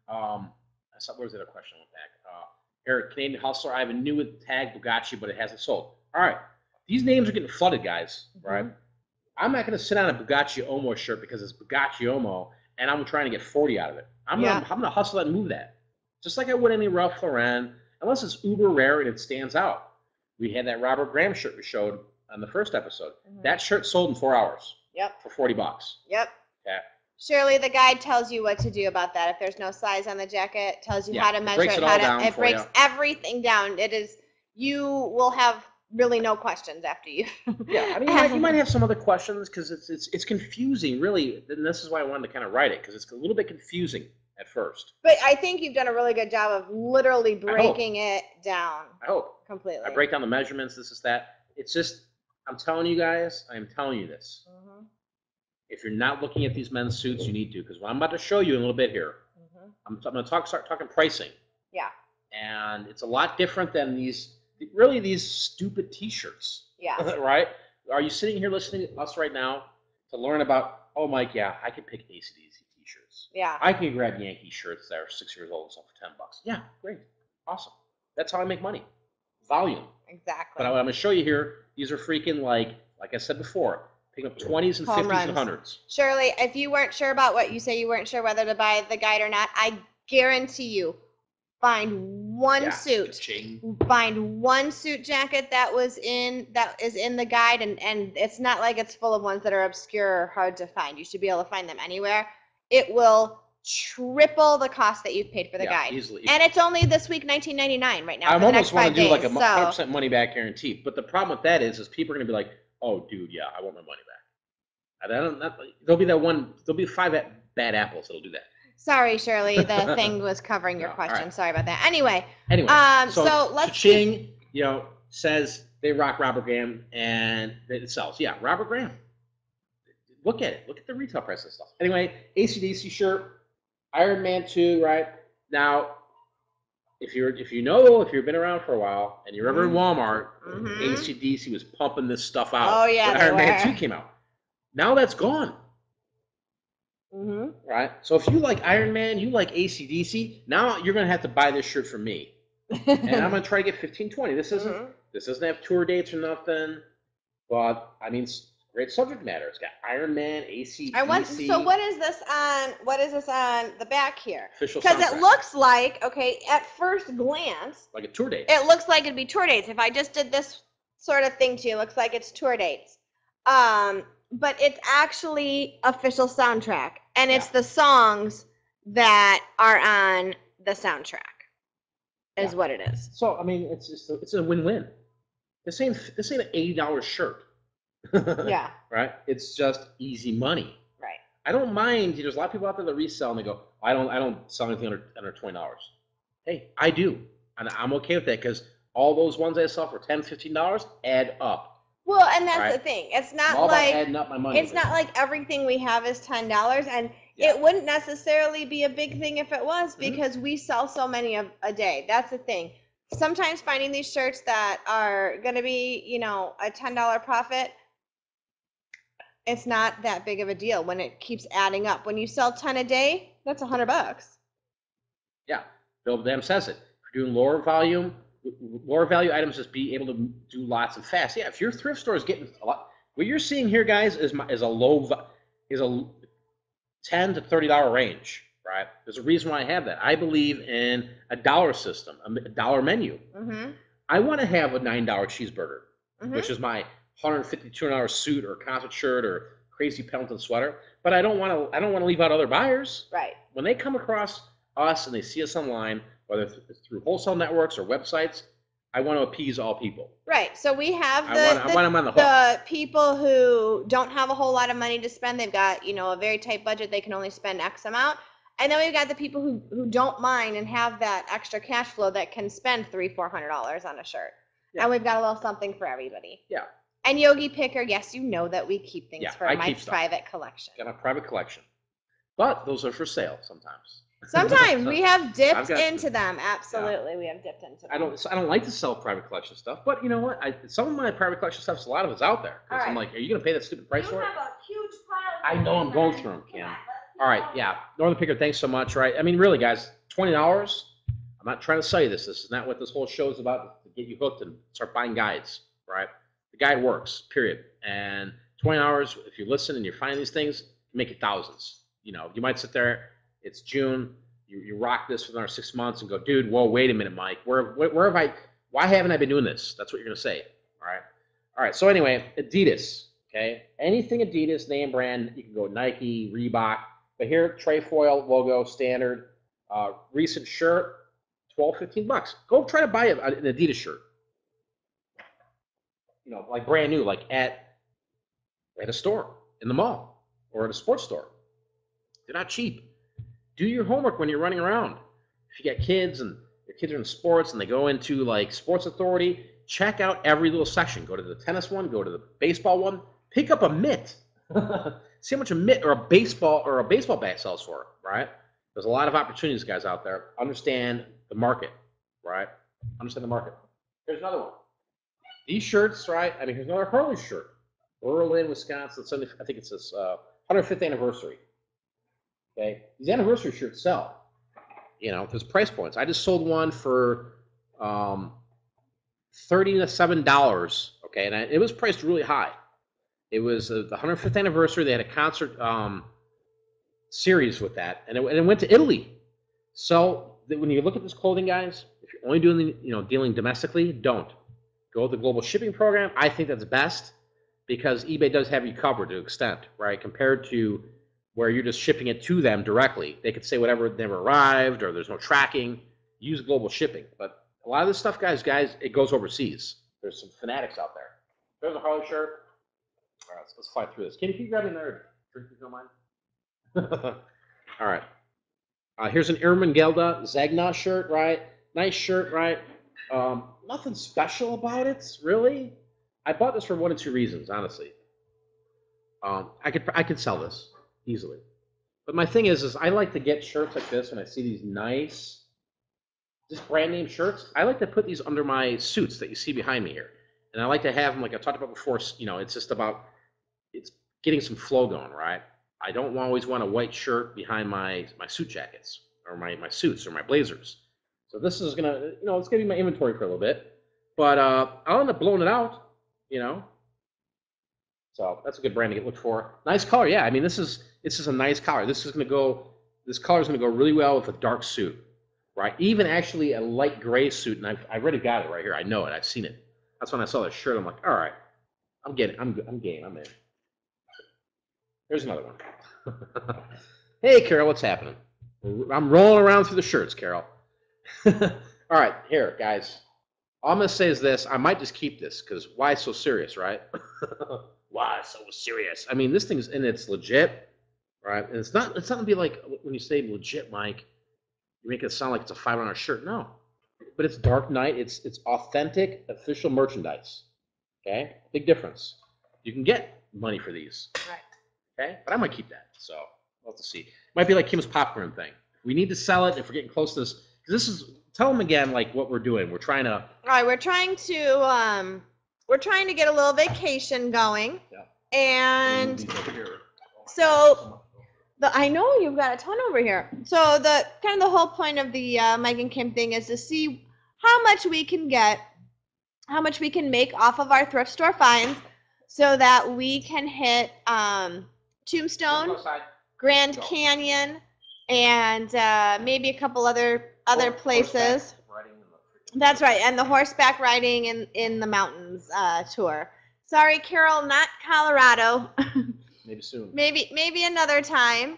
Where's the other question I went back? Eric, Canadian Hustler. I have a new tag Bugatti, but it hasn't sold. All right, these names are getting flooded, guys. Right. I'm not going to sit on a Bugatti Omo shirt because it's Bugatti Omo, and I'm trying to get 40 out of it. I'm gonna hustle that and move that, just like I would any Ralph Lauren, unless it's uber rare and it stands out. We had that Robert Graham shirt we showed on the first episode. That shirt sold in 4 hours. Yep. For $40. Yep. Yeah. Shirley, the guide tells you what to do about that. If there's no size on the jacket, tells you how to measure it. It breaks everything down. It is, you will have really no questions after you. Yeah, I mean, you might have some other questions, because it's confusing, really. And this is why I wanted to kind of write it, because it's a little bit confusing at first. But I think you've done a really good job of literally breaking it down. I hope. Completely. I break down the measurements, this is that. It's just, I'm telling you guys, I am telling you this. If you're not looking at these men's suits, you need to, because what I'm about to show you in a little bit here, I'm going to start talking pricing. Yeah. And it's a lot different than these stupid T-shirts. Yeah. Right? Are you sitting here listening to us right now to learn about, oh, Mike, yeah, I could pick AC/DC T-shirts. Yeah. I can grab Yankee shirts that are 6 years old and sell for $10. Yeah, great. Awesome. That's how I make money. Volume. Exactly. But what I'm going to show you here, these are freaking, like I said before, pick up 20s and 50s and 100s. Shirley, if you weren't sure about what you say, you weren't sure whether to buy the guide or not, I guarantee you, find one suit, find one suit jacket that is in the guide, and it's not like it's full of ones that are obscure or hard to find. You should be able to find them anywhere. It will triple the cost that you've paid for the guide. Easily. And it's only this week, $19.99 right now. I almost want to do like a 100% money back guarantee, but the problem with that is people are going to be like, oh, dude, yeah, I want my money back. There'll be 5 bad apples that'll do that. Sorry, Shirley, the thing was covering your question. Right. Sorry about that. Anyway, so let's Cha-Ching, says they rock Robert Graham and it sells. Yeah, Robert Graham. Look at it. Look at the retail price of stuff. Anyway, AC/DC shirt, Iron Man 2, right? Now, if you've been around for a while and you're ever in Walmart, AC/DC was pumping this stuff out. Oh yeah, when Iron Man 2 came out. Now that's gone. Right? So if you like Iron Man, you like AC/DC, now you're going to have to buy this shirt from me. And I'm going to try to get 15-20. This doesn't have tour dates or nothing, but I mean, great subject matter. It's got Iron Man, AC/DC. So what is this on the back here? Official soundtrack. Because it looks like, okay, at first glance, like a tour date. It looks like it'd be tour dates. If I just did this sort of thing to you, it looks like it's tour dates. But it's actually official soundtrack, and it's the songs that are on the soundtrack, is what it is. So I mean, it's a win-win. This ain't an $80 shirt. Yeah. Right. It's just easy money. Right. I don't mind. There's a lot of people out there that resell and they go, I don't sell anything under $20. Hey, I do, and I'm okay with that, because all those ones I sell for $10, $15 add up. Well, and that's the thing. It's not like adding up my money. It's not like everything we have is $10, and it wouldn't necessarily be a big thing if it was, because we sell so many a day. That's the thing. Sometimes finding these shirts that are going to be, a $10 profit, it's not that big of a deal when it keeps adding up. When you sell 10 a day, that's $100. Yeah, Bill Dam says it. If you're doing lower value items, just be able to do lots and fast. Yeah, if your thrift store is getting a lot, what you're seeing here, guys, is a $10 to $30 range, right? There's a reason why I have that. I believe in a dollar system, a dollar menu. I want to have a $9 cheeseburger, which is my $150, $200 suit or concert shirt or crazy Pendleton sweater, but I don't want to leave out other buyers. Right. When they come across us and they see us online, whether it's through wholesale networks or websites. I want to appease all people. Right. So we have I want them on the hook. The people who don't have a whole lot of money to spend. They've got, you know, a very tight budget. They can only spend X amount. And then we've got the people who don't mind and have that extra cash flow that can spend $300-400 on a shirt. Yeah. And we've got a little something for everybody. Yeah. And Yogi Picker, yes, you know that we keep things for my private collection. Got a private collection. But those are for sale sometimes. Sometimes we have dipped into them. Absolutely, we have dipped into them. I don't like to sell private collection stuff, but you know what? Some of my private collection stuff, a lot of it's out there. Right. I'm like, are you going to pay that stupid price for it? You have a huge pile. I know I'm going through them, Kim. All right, yeah. Northern Picker, thanks so much. Right? I mean, really, guys, $20. I'm not trying to sell you this. This is not what this whole show is about. To get you hooked and start buying guides. Right? The guide works. Period. And $20, if you listen and you find these things, you make it thousands. You know, you might sit there. It's June. You rock this for another 6 months and go, dude, whoa, wait a minute, Mike. Where have I? Why haven't I been doing this? That's what you're gonna say. All right. So anyway, Adidas. Okay, anything Adidas name brand, you can go Nike, Reebok. But here, Trefoil logo, standard. Recent shirt, $12-15. Go try to buy an Adidas shirt. You know, like brand new, like at a store in the mall or at a sports store. They're not cheap. Do your homework when you're running around. If you got kids and your kids are in sports and they go into like Sports Authority, check out every little section. Go to the tennis one, go to the baseball one, pick up a mitt. See how much a mitt or a baseball bat sells for, right? There's a lot of opportunities, guys, out there. Understand the market, right? Understand the market. Here's another one. These shirts, right? I mean, here's another Hurley shirt. Berlin, Wisconsin, I think it's this 105th anniversary. Okay, these anniversary shirts sell. You know, there's price points. I just sold one for $37. Okay, and it was priced really high. It was the 105th anniversary. They had a concert series with that, and it went to Italy. So when you look at this clothing, guys, if you're only doing dealing domestically, don't go with the global shipping program. I think that's best because eBay does have you covered to an extent, right? Compared to where you're just shipping it to them directly. They could say whatever never arrived or there's no tracking. Use global shipping. But a lot of this stuff, guys, it goes overseas. There's some fanatics out there. There's a Harley shirt. All right, let's fly through this. Can you grab me another drink if you don't mind? All right. Here's an Ermengelda Zegna shirt, right? Nice shirt, right? Nothing special about it, really. I bought this for one of two reasons, honestly. I could sell this easily. But my thing is I like to get shirts like this when I see these nice, just brand name shirts. I like to put these under my suits that you see behind me here. And I like to have them, like I talked about before, it's just about, it's getting some flow going, right? I don't always want a white shirt behind my suit jackets or my suits or my blazers. So this is going to, it's going to be my inventory for a little bit. But I'll end up blowing it out, So that's a good brand to look for. Nice color, yeah. I mean, this is a nice color. This color is going to go really well with a dark suit, right? Even actually a light gray suit, and I've already got it right here. I know it. I've seen it. That's when I saw that shirt. I'm like, all right, I'm game. I'm in. Here's another one. Hey, Carol, what's happening? I'm rolling around through the shirts, Carol. All right, here, guys. All I'm going to say is this. I might just keep this because why so serious, right? Why so serious? I mean, this thing's, and it's legit, right? And it's not going to be like when you say legit, Mike, you make it sound like it's a $500 shirt. No. But it's Dark Knight. It's authentic, official merchandise. Okay? Big difference. You can get money for these. Right. Okay? But I might keep that. So we'll have to see. It might be like Kim's popcorn thing. We need to sell it if we're getting close to this. Because this is, tell them again, like what we're doing. We're trying to. All right. We're trying to get a little vacation going. Yeah. And so I know you've got a ton over here. So the whole point of the Mike and Kim thing is to see how much we can make off of our thrift store finds so that we can hit Tombstone, Grand Canyon, and maybe a couple other places. That's right, and the horseback riding in the mountains tour. Sorry, Carol, not Colorado. Maybe soon. Maybe another time.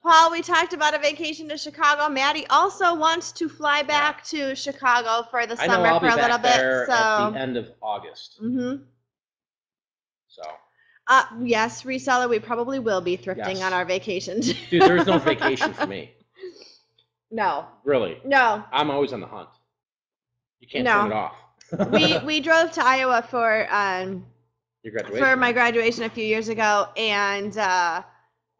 Paul, we talked about a vacation to Chicago. Maddie also wants to fly back to Chicago for the summer I'll for a be little back bit. there So at the end of August. So. Yes, reseller, we probably will be thrifting on our vacations. Dude, there's no vacation for me. No. Really? No. I'm always on the hunt. You can't turn it off. we drove to Iowa for your graduation. For my graduation a few years ago, and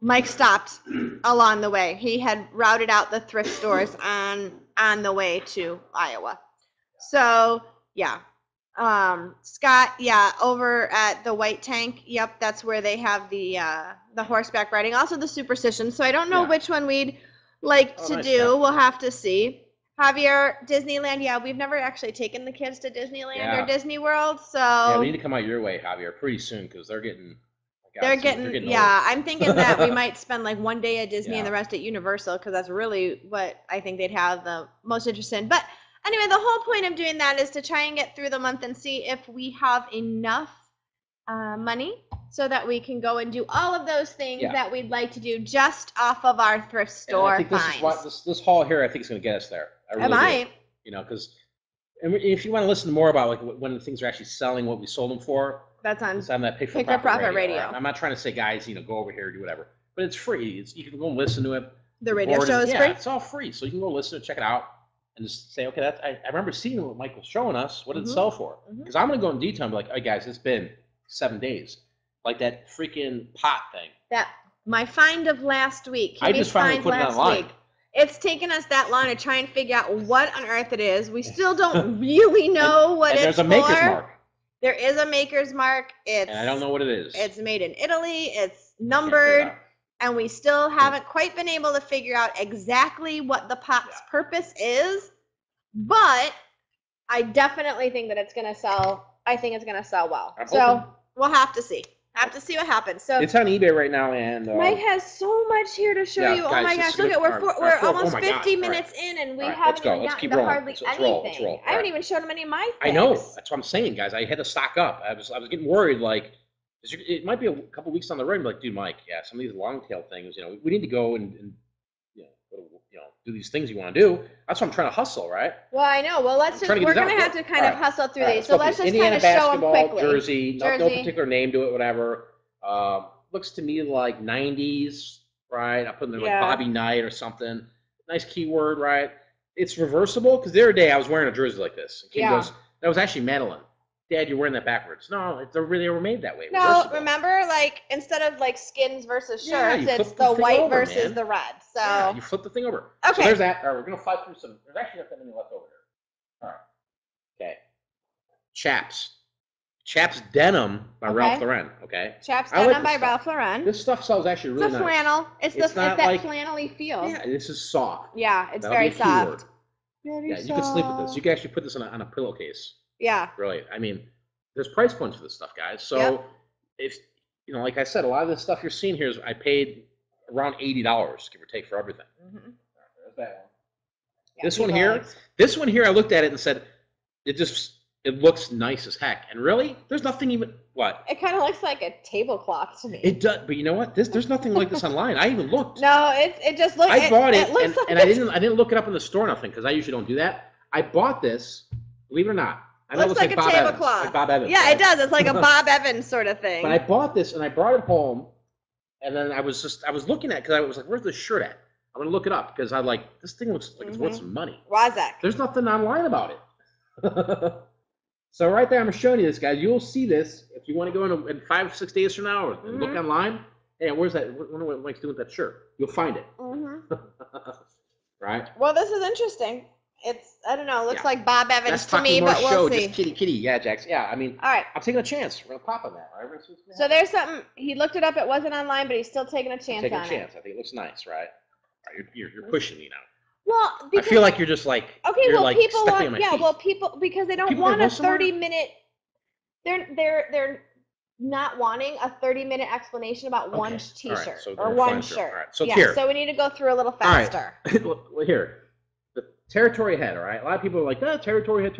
Mike stopped along the way. He had routed out the thrift stores on the way to Iowa. So yeah. Scott, over at the White Tank, yep, that's where they have the horseback riding, also the Superstition. So I don't know which one we'd like to do. Scott. We'll have to see. Javier, Disneyland, we've never actually taken the kids to Disneyland or Disney World, so yeah, we need to come out your way, Javier, pretty soon because they're getting old. I'm thinking that we might spend like one day at Disney and the rest at Universal because that's really what I think they'd have the most interest in. But anyway, the whole point of doing that is to try and get through the month and see if we have enough money so that we can go and do all of those things that we'd like to do just off of our thrift store. And I think this haul here, I think is going to get us there. I really do. You know, because if you want to listen more about like when things are actually selling, what we sold them for, it's on that Pick for Profit radio. Right? I'm not trying to say, guys, go over here, do whatever, but it's free. You can go and listen to it. The radio show is free. It's all free, so you can go listen, check it out, and just say, okay, I remember seeing what Mike was showing us. What did it sell for? Because I'm going to go in detail and be like, hey guys, it's been 7 days, like that freaking pot thing. That my find of last week. I just finally put it online. It's taken us that long to try and figure out what on earth it is. We still don't really know what it's for. There's a maker's mark. There is a maker's mark. And I don't know what it is. It's made in Italy. It's numbered. And we still haven't quite been able to figure out exactly what the pot's purpose is. But I definitely think that it's going to sell. I think it's going to sell well. So we'll have to see. Have to see what happens. So it's on eBay right now, and Mike has so much here to show you. Guys, oh my gosh! Look at we're almost 50 minutes in, and we haven't even gotten to hardly anything. Let's roll. I haven't even shown him any of my things. I know. That's what I'm saying, guys. I had to stock up. I was getting worried. Like, it might be a couple weeks on the road. Like, dude, Mike, some of these long tail things. We need to go and do these things you want to do. That's what I'm trying to hustle, right? Well, I know. Well, we're going to have to kind of hustle through these. So let's just kind of show them quickly. Jersey, no particular name to it, whatever. Looks to me like 90s, right? I put in there like Bobby Knight or something. Nice keyword, right? It's reversible because the other day I was wearing a jersey like this. And Kim goes, that was actually Madeline. Dad, you're wearing that backwards. No, they were made that way. No, reversible. Remember, like instead of like skins versus shirts, it's the white versus the red. So you flip the thing over. Okay. So there's that. All right, we're gonna fly through some. There's actually not that many left over here. All right. Okay. Chaps Denim by Ralph Lauren. Okay. Chaps Denim by Ralph Lauren. This stuff sells actually really nice. It's a flannel. It's that flannelly feel. Yeah, this is soft. Yeah, it's very soft. You can sleep with this. You can actually put this on a pillowcase. Yeah. Really. I mean, there's price points for this stuff, guys. So if like I said, a lot of this stuff you're seeing here is I paid around $80, give or take, for everything. There's that one. Yeah, this one here, I looked at it and said, it looks nice as heck. And really, there's nothing even what? It kind of looks like a tablecloth to me. It does, but you know what? There's nothing like this online. I even looked. No, it just looks. I bought it, and I didn't look it up in the store or nothing because I usually don't do that. I bought this, believe it or not. I know it looks like a tablecloth. Like Bob Evans. Yeah, right? It does. It's like a Bob Evans sort of thing. But I bought this and I brought it home, and then I was looking at it because I was like, "Where's this shirt at?" I'm gonna look it up because I like this thing looks like it's worth some money. Wazak. There's nothing online about it. So right there, I'm showing you this, guys. You'll see this if you want to go in 5 or 6 days from now and look online. Hey, where's that? I wonder what Mike's doing with that shirt. You'll find it. Right? Well, this is interesting. I don't know. It looks like Bob Evans to me, but we'll see. Just kitty. Yeah, Jax. Yeah, I mean, all right. I'm taking a chance. We're going to pop on that, right? So there's something. He looked it up. It wasn't online, but he's still taking a chance on it. I think it looks nice, right? You're pushing me now. Well, I feel like you're just like people want people because they don't want a 30-minute. They're not wanting a 30-minute explanation about one T-shirt or one shirt. All right. So here. So we need to go through a little faster. All right. Well, here, the territory head. All right. A lot of people are like, territory head.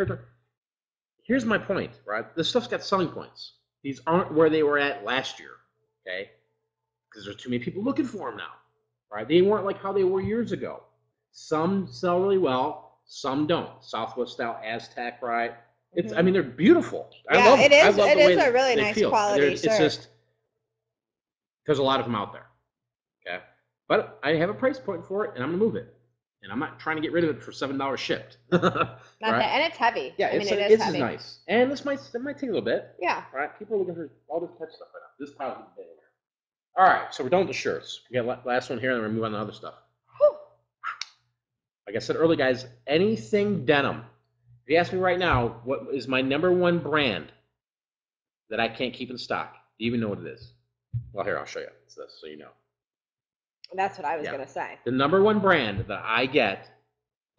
Here's my point. Right. This stuff's got selling points. These aren't where they were at last year. Okay. Because there's too many people looking for them now. right? They weren't like how they were years ago. Some sell really well, some don't. Southwest style Aztec, right? It's, I mean, they're beautiful. Yeah, I love them. it is. I love It the way is a really they nice feel. quality It's shirt. just, there's a lot of them out there. Okay, but I have a price point for it, and I'm gonna move it. And I'm not trying to get rid of it for $7 shipped. Not right? that, and it's heavy. Yeah, I mean, it it's is heavy. nice. And it might take a little bit. Yeah. Right? People are looking for all this type of stuff right now. This pile is big. All right, so we're done with the shirts. We got last one here, and then we're moving on to other stuff. Whew. Like I said earlier, guys, anything denim. If you ask me right now, what is my #1 brand that I can't keep in stock? Do you even know what it is? Well, here, I'll show you. It's this, so you know. That's what I was gonna say. The #1 brand that I get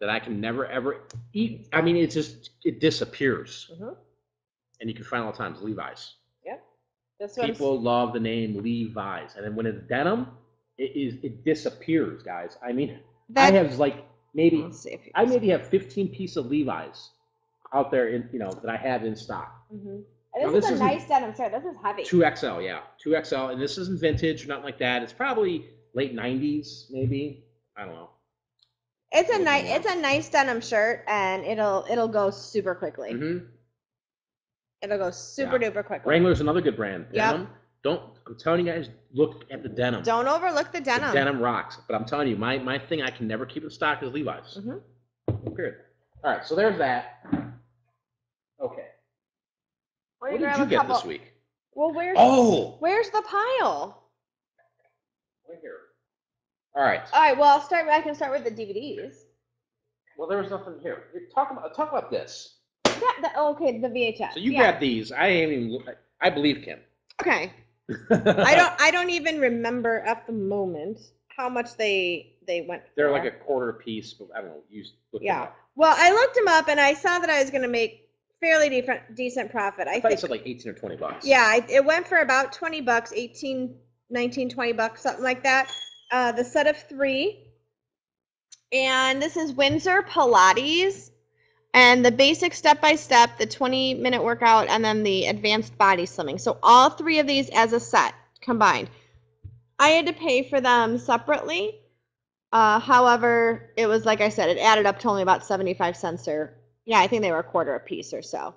that I can never ever eat. I mean, it disappears. And you can find all the times Levi's. Yep. People love the name Levi's, and then when it's denim, it disappears, guys. I mean, I have like maybe have 15 pieces of Levi's out there in that I have in stock. And this is a nice denim shirt. This is heavy. 2XL, yeah, 2XL, and this isn't vintage or nothing like that. It's probably late 90s, maybe. I don't know. It's a nice denim shirt, and it'll go super quickly. It'll go super duper quickly. Wrangler's another good brand. Denim. I'm telling you guys, look at the denim. Don't overlook the denim. The denim rocks. But I'm telling you, my thing I can never keep in stock is Levi's. Period. All right, so there's that. Okay. What did you get this week? Well, where's the pile? Right here. All right. All right. Well, I can start with the DVDs. Well, there was nothing here. Talk about this. Yeah. Okay. The VHS. So you grabbed these. I believe Kim. Okay. I don't even remember at the moment how much they went for. They're like a quarter a piece, but I don't know. Well, I looked them up and I saw that I was going to make fairly decent profit. I thought you said like 18 or 20 bucks. Yeah, it went for about 20 bucks, 18, 19, 20 bucks, something like that. The set of 3. And this is Windsor Pilates. And the basic step-by-step, the 20-minute workout, and then the advanced body slimming. So all 3 of these as a set combined. I had to pay for them separately. However, it was, like I said, it added up to only about 75 cents I think they were a quarter a piece or so.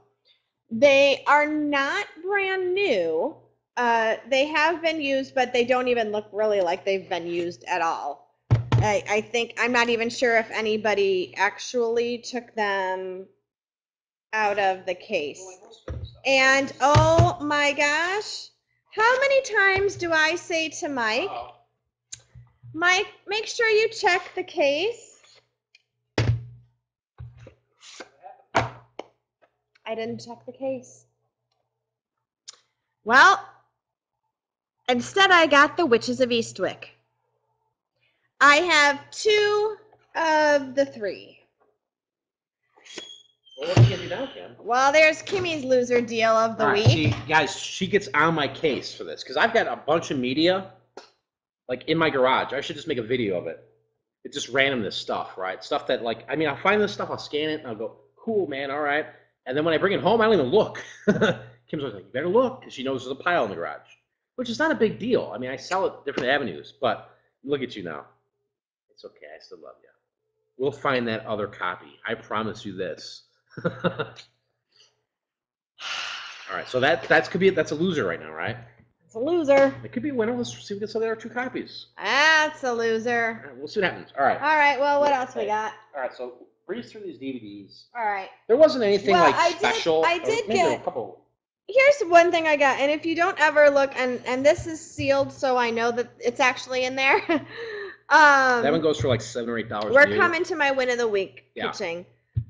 They are not brand new. They have been used, but they don't even look really like they've been used at all. I think, I'm not even sure if anybody actually took them out of the case. And oh my gosh, how many times do I say to Mike, Mike, make sure you check the case? I didn't check the case. Well, instead I got the Witches of Eastwick. I have 2 of the 3. Well, what do you do now, Kim? Well, there's Kimmy's loser deal of the week. See, guys, she gets on my case for this because I've got a bunch of media like in my garage. I should just make a video of it. It's just randomness stuff, right? Stuff that I'll find this stuff, I'll scan it, and I'll go, cool, man, all right. And then when I bring it home, I don't even look. Kim's always like, you better look, because she knows there's a pile in the garage, which is not a big deal. I mean, I sell it different avenues, but look at you now. It's okay. I still love you. We'll find that other copy. I promise you this. All right, so that's a loser right now, right? It's a loser. It could be a winner. Let's see if we can sell the other 2 copies. That's a loser. All right, we'll see what happens. All right. All right. Well, what else we got? All right. So breeze through these DVDs. All right. There wasn't anything special. I did get a couple. Here's one thing I got, and if you don't ever look, and this is sealed, so I know that it's actually in there. That one goes for like $7 or $8. We're coming to my win of the week pitching.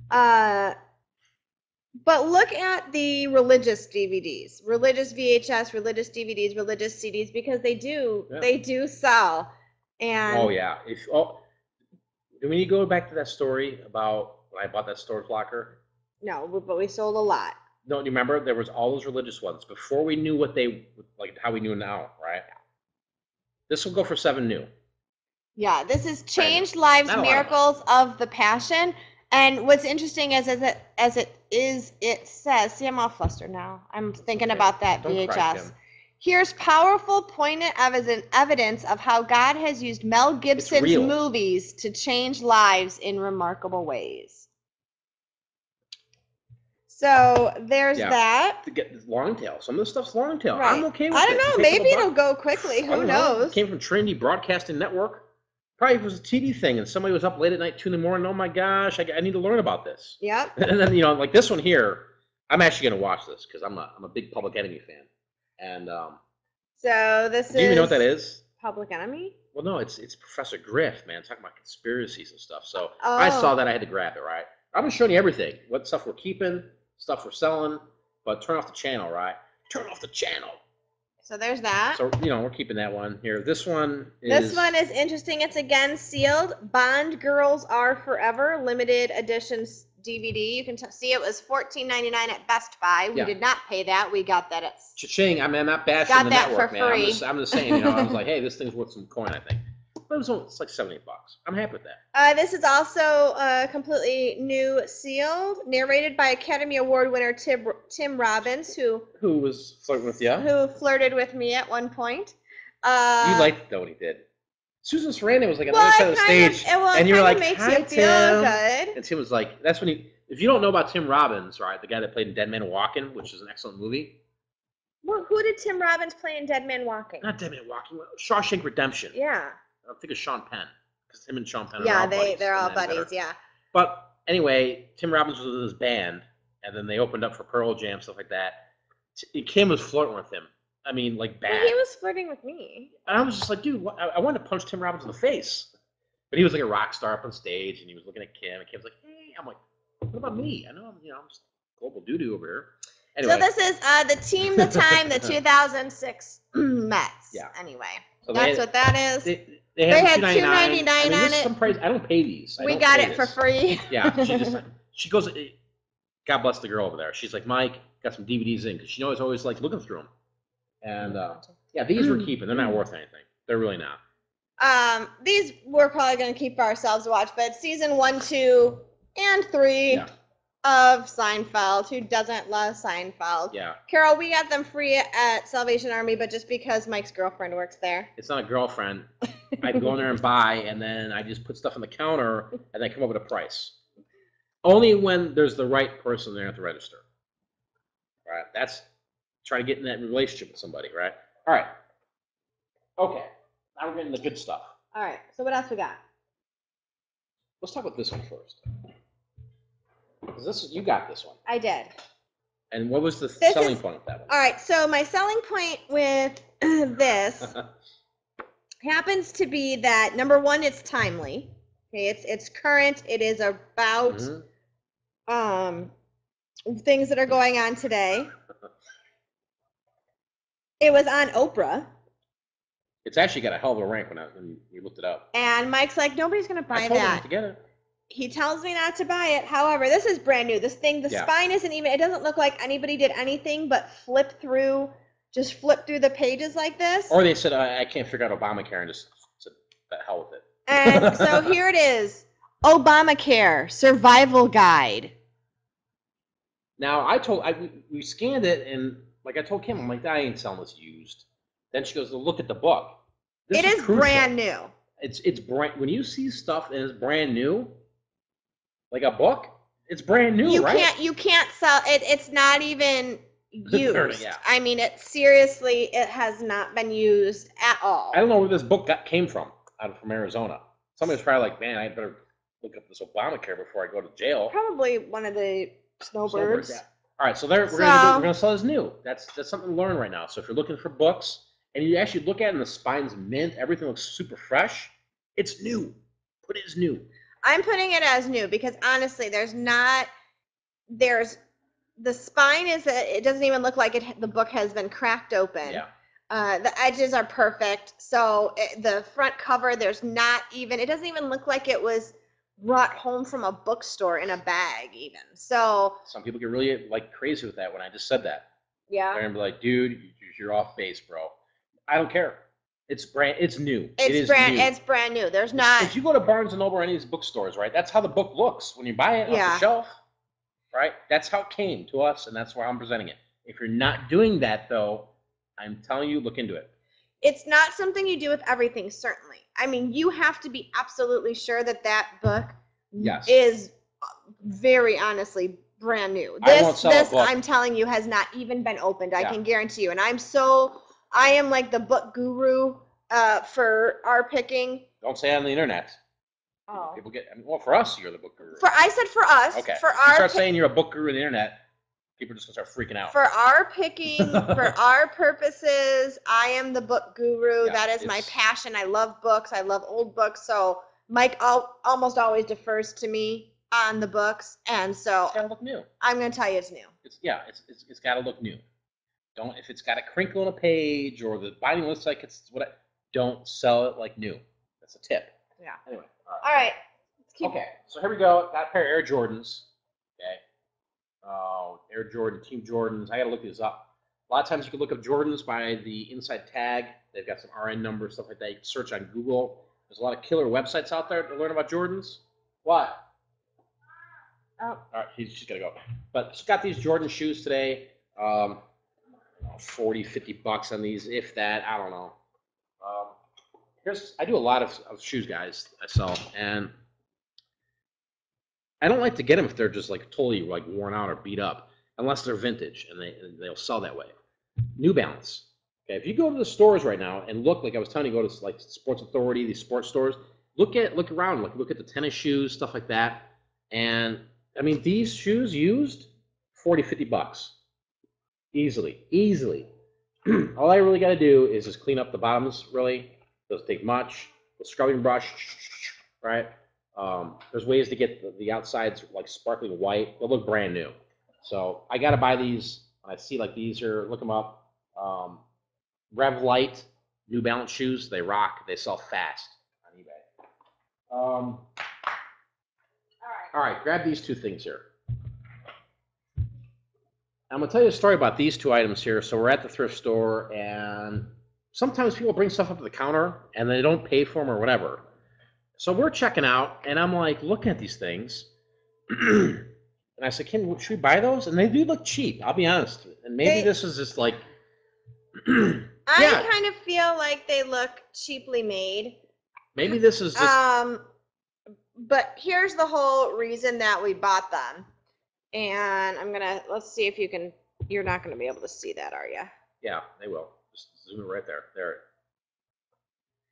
But look at the religious DVDs, religious VHS, religious DVDs, religious CDs, because they do sell. And do we need to go back to that story about when I bought that storage locker? No, but we sold a lot. No, you remember there was all those religious ones before we knew what they how we knew now, right? This will go for $7 new. Yeah, this is Changed Lives, Miracles of the Passion. And what's interesting is it says, see, I'm all flustered now. I'm thinking about that VHS. Here's powerful, poignant evidence of how God has used Mel Gibson's movies to change lives in remarkable ways. So there's that. To get long tail. Some of the stuff's long tail. Right. I'm okay with it. I don't know. Maybe it'll go quickly. Who knows? It came from Trinity Broadcasting Network. Probably it was a TV thing, and somebody was up late at night, 2 in the morning. Oh my gosh, I need to learn about this. Yep. And then like this one here, I'm actually gonna watch this because I'm a big Public Enemy fan. And so this is. Do you even know what that is? Public Enemy? Well, no, it's Professor Griff, man, talking about conspiracies and stuff. So I saw that, I had to grab it, right? I'm just showing you everything. What stuff we're keeping, stuff we're selling, but turn off the channel, right? Turn off the channel. So there's that. So, we're keeping that one here. This one is... This one is interesting. It's again sealed. Bond Girls Are Forever, limited edition DVD. You can see it was $14.99 at Best Buy. We did not pay that. We got that at... Cha-ching. I'm not bashing the network, man. I'm just saying, I was like, hey, this thing's worth some coin, I think. But it's like $70. I'm happy with that. This is also completely new, sealed, narrated by Academy Award winner Tim Robbins, who was flirting with you. Who flirted with me at one point. You liked it, though, when he did. Susan Sarandon was like on the other side of the stage, and you were like, makes hi, you feel good. And Tim was like, that's when if you don't know about Tim Robbins, right, the guy that played in Dead Man Walking, which is an excellent movie. Well, who did Tim Robbins play in Dead Man Walking? Not Dead Man Walking, Shawshank Redemption. Yeah. I think it's Sean Penn, because him and Sean Penn are all buddies. They're all buddies, yeah. But anyway, Tim Robbins was with his band, and then they opened up for Pearl Jam, stuff like that. Kim was flirting with him. I mean, like, bad. Well, he was flirting with me. And I was just like, dude, I wanted to punch Tim Robbins in the face. But he was like a rock star up on stage, and he was looking at Kim, and Kim's like, hey. I'm like, what about me? I know I'm just global doo-doo over here. Anyway. So this is the team, the time, the 2006 Mets. Yeah. Anyway, so that's what that is. They had $2.99 on it. Some price. I don't pay these. We got it for free. Yeah, she goes. God bless the girl over there. She's like, Mike, got some DVDs in, because she knows always like looking through them. And these we're keeping. They're not worth anything. They're really not. These we're probably going to keep for ourselves to watch, but season 1, 2, and 3 of Seinfeld. Who doesn't love Seinfeld? Yeah. Carol, we got them free at Salvation Army, but just because Mike's girlfriend works there. It's not a girlfriend. I go in there and buy, and then I just put stuff on the counter, and then come up with a price. Only when there's the right person there at the register. All right. That's trying to get in that relationship with somebody, right? All right. Okay. Now we're getting the good stuff. All right. So what else we got? Let's talk about this one first. Because you got this one. I did. And what was the selling point of that one? All right. So my selling point with this happens to be that, number one, it's timely. Okay, it's current. It is about things that are going on today. It was on Oprah. It's actually got a hell of a rank when you looked it up. And Mike's like, nobody's going to buy that. I told him to get it. He tells me not to buy it. However, this is brand new. This thing, the spine isn't even, it doesn't look like anybody did anything but flip through the pages like this. Or they said, I can't figure out Obamacare, and just said, the hell with it. And so here it is. Obamacare Survival Guide. Now, we scanned it, and like I told Kim, I'm like, I ain't selling this used. Then she goes, look at the book. It is brand new. It's brand. When you see stuff that is brand new, like a book, it's brand new, right? You can't sell it. It's not even used. I mean, it has not been used at all. I don't know where this book came from Arizona. Somebody's probably like, man, I better look up this Obamacare before I go to jail. Probably one of the snowbirds. Yeah. All right, so we're gonna sell this new. That's something to learn right now. So if you're looking for books and you actually look at it and the spine's mint, everything looks super fresh. It's new. Put it as new. I'm putting it as new because honestly, the spine it doesn't even look like the book has been cracked open. Yeah. The edges are perfect. So the front cover, it doesn't even look like it was brought home from a bookstore in a bag even. So some people get really like crazy with that when I just said that. Yeah. They're gonna be like, dude, you're off base, bro. I don't care. It's new. It's brand new. There's not. If you go to Barnes and Noble or any of these bookstores, right? That's how the book looks when you buy it off the shelf, right? That's how it came to us, and that's why I'm presenting it. If you're not doing that, though, I'm telling you, look into it. It's not something you do with everything, certainly. I mean, you have to be absolutely sure that that book is very honestly brand new. This I'm telling you has not even been opened. I can guarantee you. And I am like the book guru for our picking. Don't say it on the internet. Oh. People get, well, for us, you're the book guru. I said for us. Okay. For if you start saying you're a book guru on the internet, people are just going to start freaking out. For our picking, for our purposes, I am the book guru. Yeah, that is my passion. I love books. I love old books. So Mike almost always defers to me on the books. And so it's got to look new. I'm going to tell you it's new. It's got to look new. If it's got a crinkle on a page or the binding looks like don't sell it like new. That's a tip. Yeah. Anyway. All right. Okay. So here we go. Got a pair of Air Jordans. Okay. Air Jordan, Team Jordans. I got to look these up. A lot of times you can look up Jordans by the inside tag. They've got some RN numbers, stuff like that. You can search on Google. There's a lot of killer websites out there to learn about Jordans. What? Oh. All right. She's got to go. But she's got these Jordan shoes today. 40, 50 bucks on these, if that. I don't know. I do a lot of shoes, guys. I sell, and I don't like to get them if they're just like totally like worn out or beat up, unless they're vintage, and they'll sell that way. New Balance. Okay, if you go to the stores right now and look, like I was telling you, go to like Sports Authority, these sports stores. Look around, look at the tennis shoes, stuff like that. And I mean, these shoes used 40, 50 bucks, easily. All I really got to do is just clean up the bottoms. Really, doesn't take much. The scrubbing brush, right? There's ways to get the outsides like sparkling white. They'll look brand new. So I got to buy these. I see like these are, look them up. Rev Light, New Balance shoes. They rock. They sell fast on eBay. All right, grab these two things here. I'm going to tell you a story about these two items here. So we're at the thrift store, and sometimes people bring stuff up to the counter, and they don't pay for them or whatever. So we're checking out, and I'm like looking at these things, and I said, should we buy those? And they do look cheap, I'll be honest. And maybe this is just like... I kind of feel like they look cheaply made. Maybe this is just... But here's the whole reason that we bought them. And let's see if you're not going to be able to see that, are you? Yeah, they will. Just zoom it right there. There.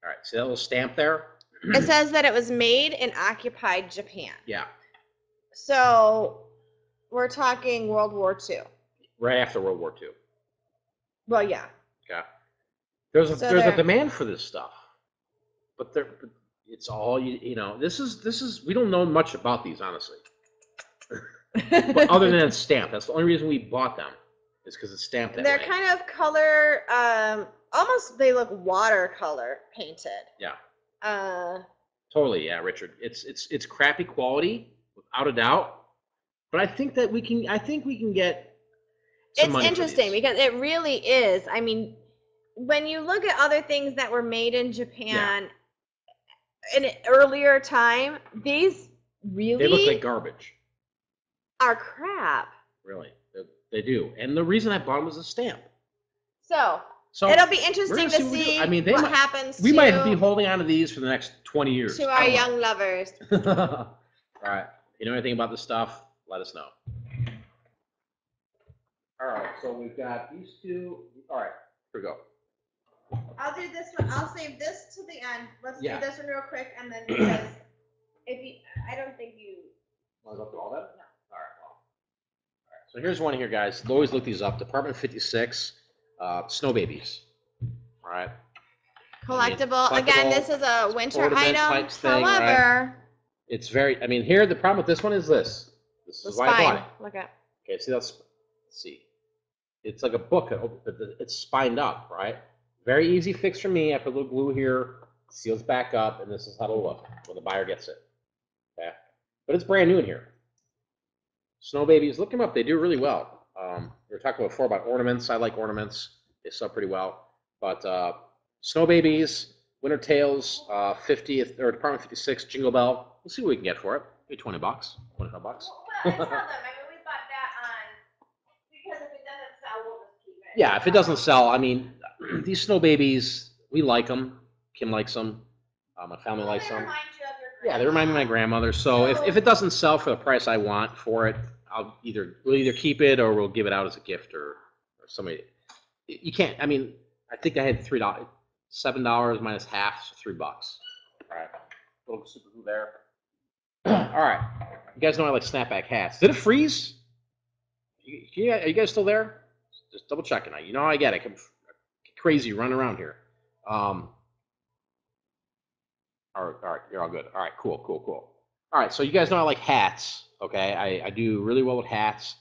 All right, see that little stamp there? It says that it was made in occupied Japan. Yeah. So we're talking World War II. Right after World War II. Well, yeah. Yeah. There's a demand for this stuff, but it's all you know. This is we don't know much about these, honestly. But other than it's stamped, that's the only reason we bought them, is because it's stamped that way. They're kind of color, almost they look watercolor painted. Yeah. Totally, yeah, Richard. It's crappy quality, without a doubt. But I think that we can get some money for these. It's interesting because it really is. I mean, when you look at other things that were made in Japan in an earlier time, these really they look like garbage. Are crap. Really, they do. And the reason I bought them was a stamp. So it'll be interesting to see what happens. We might be holding on to these for the next 20 years. To our young lovers. All right. If you know anything about this stuff, let us know. All right. So we've got these two. All right. Here we go. I'll do this one. I'll save this to the end. Let's do this one real quick, and then because I don't think you want to go through all that. No. All right. Well. All right. So here's one here, guys. Always look these up. Department 56, Snow Babies. All right. Collectible. Again, this is a winter item. However, it's very. I mean, here the problem with this one is this. This is why I bought it. Look at. Okay. See that's. Let's see. It's like a book. It's spined up, right? Very easy fix for me. I put a little glue here, seals back up, and this is how it'll look when the buyer gets it. Okay, but it's brand new in here. Snow Babies, look them up. They do really well. We were talking before about ornaments. I like ornaments. They sell pretty well. But Snow Babies, Winter Tales, 50th or Department 56, Jingle Bell. We'll see what we can get for it. Maybe $20, $25. Well, I tell them. I mean, we bought that on because if it doesn't sell, we'll just keep it. Yeah, if it doesn't sell, I mean, these snow babies, we like them. Kim likes them. My family likes them. Yeah, they remind me of my grandmother. So if it doesn't sell for the price I want for it, we'll either keep it or we'll give it out as a gift or somebody. You can't. I mean, I think I had $3, $7 minus half, so $3. All right, little super glue there. All right, you guys know I like snapback hats. Did it freeze? Are you guys still there? Just double checking. You know how I get it. I get crazy running around here. All right, you're all good. All right, cool. All right, so you guys know I like hats. Okay, I do really well with hats.